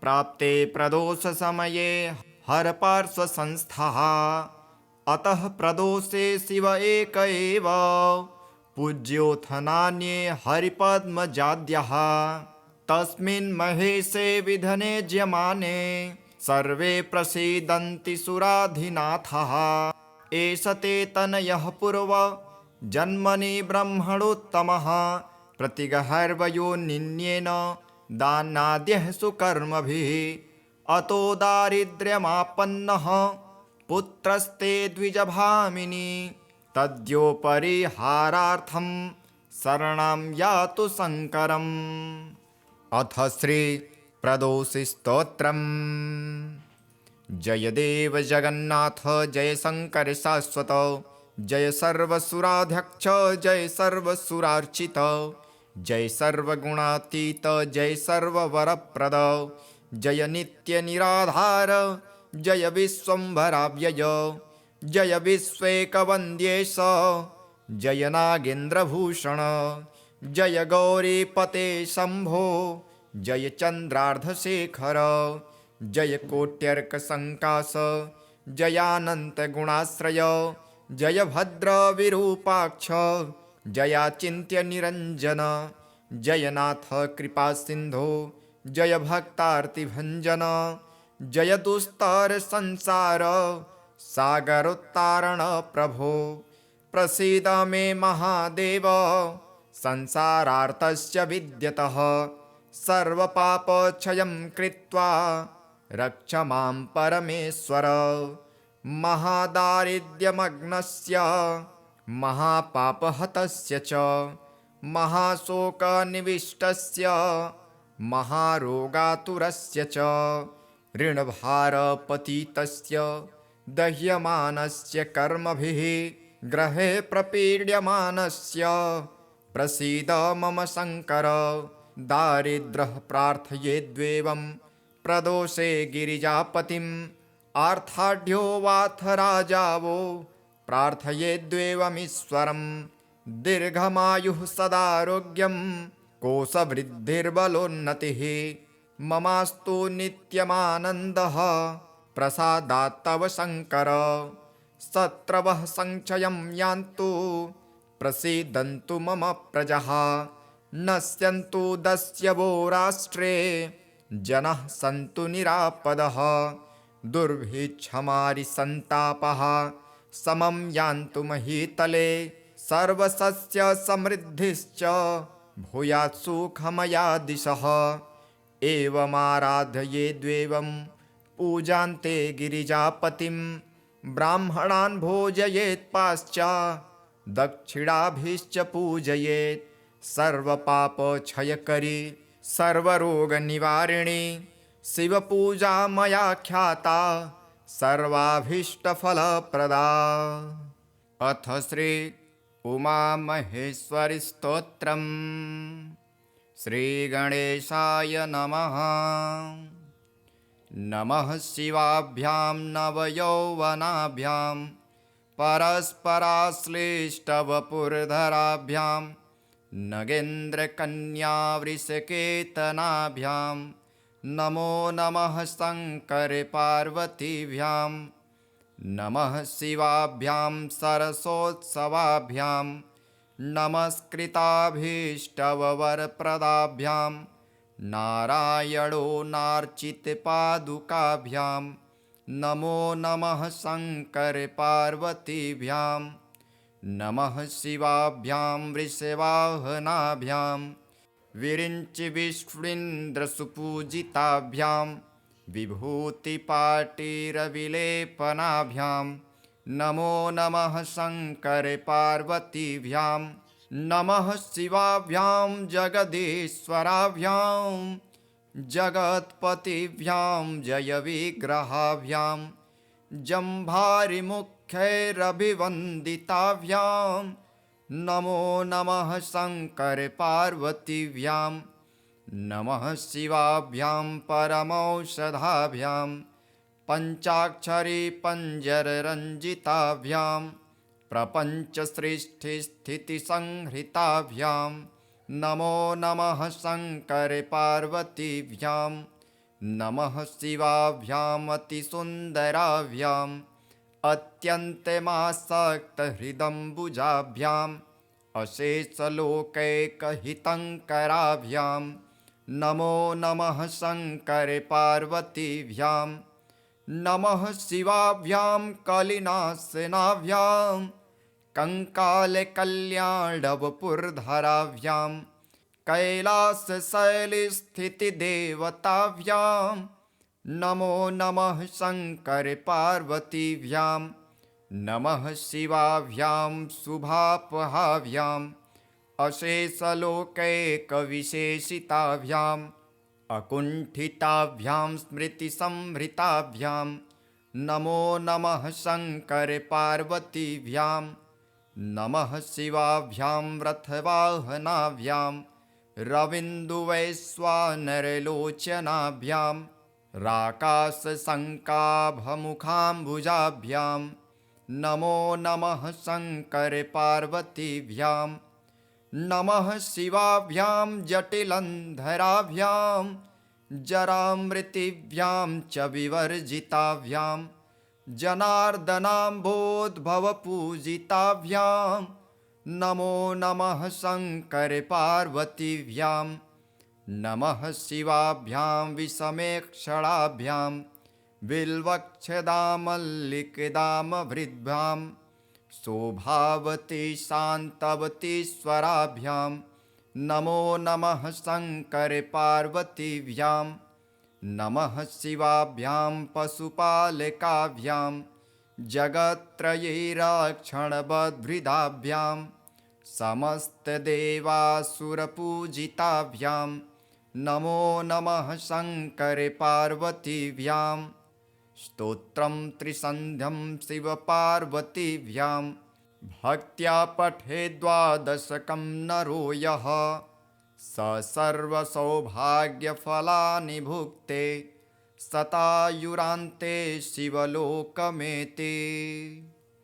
प्राप्ते प्रदोषसमये हरपार्श्वसंस्थः। अतः प्रदोषे शिव एक एव पूज्योऽथ नान्ये हरिपद्मजाद्यः। तस्मिन् महेशे विधने ज्यमाने सर्वे प्रसीदन्ति सुराधिनाथः। एष ते तनयः पूर्व जन्मनि ब्रह्मणोत्तमः। प्रतिगहर्वयोनिन्येन दानाद्यः सुकर्मभिः। अतो दारिद्र्यमापन्नः पुत्रस्ते द्विजभामिनी। तद्योपरिहारार्थं शरणं यातु शङ्करम्। अथ श्री प्रदोषस्तोत्रम्। जय देव जगन्नाथ जय शङ्कर शाश्वत। जय सर्वसुराध्यक्ष जय सर्वसुरार्चित। जय सर्वगुणातीत जय सर्ववरप्रद। जय नित्यनिराधार जय विश्वम्भराव्यय। जय विश्वेकवन्द्येश जय नागेन्द्रभूषण। जय गौरीपते शम्भो जय चन्द्रार्धशेखर। जय कोट्यर्कसङ्काश जयानन्तगुणाश्रय। जय भद्रविरूपाक्ष जयाचिन्त्यनिरञ्जन। जयनाथ कृपासिन्धो जय भक्तार्तिभञ्जन। जय दुस्तरसंसार सागरोत्तारण प्रभो। प्रसीद मे महादेव संसारार्तस्य विद्यतः। सर्वपापक्षयं कृत्वा रक्ष मां परमेश्वर। महादारिद्र्यमग्नस्य महापापहतस्य च महाशोकनिविष्टस्य महारोगातुरस्य च ऋणभारपतितस्य दह्यमानस्य कर्मभिः ग्रहे प्रपीड्यमानस्य प्रसीद मम शङ्कर। दारिद्र्यः प्रार्थयेद्वेवं प्रदोषे गिरिजापतिम्। आर्ताढ्यो वाथ राजावो प्रार्थयेद्वेवमीश्वरम्। दीर्घमायुः सदारोग्यं कोशवृद्धिर्बलोन्नतिः। ममास्तु नित्यमानन्दः प्रसादात् तव शङ्कर। शत्रवः संक्षयं यान्तु प्रसीदन्तु मम प्रजः। नश्यन्तु दस्यवो राष्ट्रे जनाः सन्तु निरापदः। दुर्भिक्षमारिसन्तापः समं यान्तु महीतले। सर्वसस्यसमृद्धिश्च भूयात् सुखमया दिशः। एवमाराधयेद्वेवं पूजान्ते गिरिजापतिं। ब्राह्मणान् भोजयेत् पाश्चात् दक्षिणाभिश्च पूजयेत्। सर्वपापक्षयकरी सर्वरोगनिवारिणी शिवपूजा मया ख्याता सर्वाभीष्टफलप्रदा। अथ श्री उमामहेश्वरी स्तोत्रम्। श्रीगणेशाय नमः। नमः शिवाभ्यां नवयौवनाभ्यां परस्पराश्लिष्टवपुर्धराभ्यां नगेन्द्रकन्यावृषकेतनाभ्यां नमो नमः शङ्करपार्वतीभ्यां। नमः शिवाभ्यां सरसोत्सवाभ्यां नमस्कृताभीष्टवरप्रदाभ्यां नारायणो नार्चितपादुकाभ्यां नमो नमः शङ्करपार्वतीभ्यां। नमः शिवाभ्यां वृषवाहनाभ्यां विरिञ्चिविष्णुन्द्रसुपूजिताभ्यां विभूतिपाटीरविलेपनाभ्यां नमो नमः शङ्करपार्वतीभ्यां नमः शिवाभ्यां जगदीश्वराभ्यां जगत्पतिभ्यां जयविग्रहाभ्यां जम्भारिमुख्यैरभिवन्दिताभ्यां नमो नमः शङ्करपार्वतीभ्यां नमः शिवाभ्यां परमौषधाभ्यां पञ्चाक्षरी पञ्जररञ्जिताभ्यां प्रपञ्चसृष्टिस्थितिसंहृताभ्यां नमो नमः शङ्करपार्वतीभ्यां नमः शिवाभ्यामतिसुन्दराभ्याम् अत्यन्तमासक्तहृदम्बुजाभ्याम् अशेषलोकैकहितङ्कराभ्यां नमो नमः शङ्करपार्वतीभ्यां नमः शिवाभ्यां कलिनाशनाभ्यां कङ्कालकल्याणवपुर्धराभ्यां कैलासशैलस्थितिदेवताभ्यां नमो नमः शङ्करपार्वतीभ्यां नमः शिवाभ्यां शुभापहाभ्याम् अशेषलोकैकविशेषिताभ्याम् अकुण्ठिताभ्यां स्मृतिसंभृताभ्यां नमो नमः शङ्करपार्वतीभ्यां नमः शिवाभ्यां रथवाहनाभ्यां रविन्दुवैश्वानरलोचनाभ्यां राकाशशङ्काभमुखाम्बुजाभ्यां नमो नमः शङ्करपार्वतीभ्यां नमः शिवाभ्यां जटिलन्धराभ्यां जरामृतिभ्यां च विवर्जिताभ्यां जनार्दनाम्भोद्भवपूजिताभ्यां नमो नमः शङ्करपार्वतीभ्यां नमः शिवाभ्यां विषमेक्षणाभ्यां बिल्वक्षदामल्लिकदामभृद्भ्यां शोभावती शान्तवतीश्वराभ्यां नमो नमः शङ्करपार्वतीभ्यां नमः शिवाभ्यां पशुपालकाभ्यां जगत्त्रयैरक्षणबद्भृदाभ्यां समस्तदेवासुरपूजिताभ्यां नमो नमः शङ्करपार्वतीभ्यां स्तोत्रं त्रिसन्ध्यं शिवपार्वतीभ्यां भक्त्या पठेद् द्वादशकं नरो यः स सर्वसौभाग्यफलानि भुक्ते शतायुरान्ते शिवलोकमेति।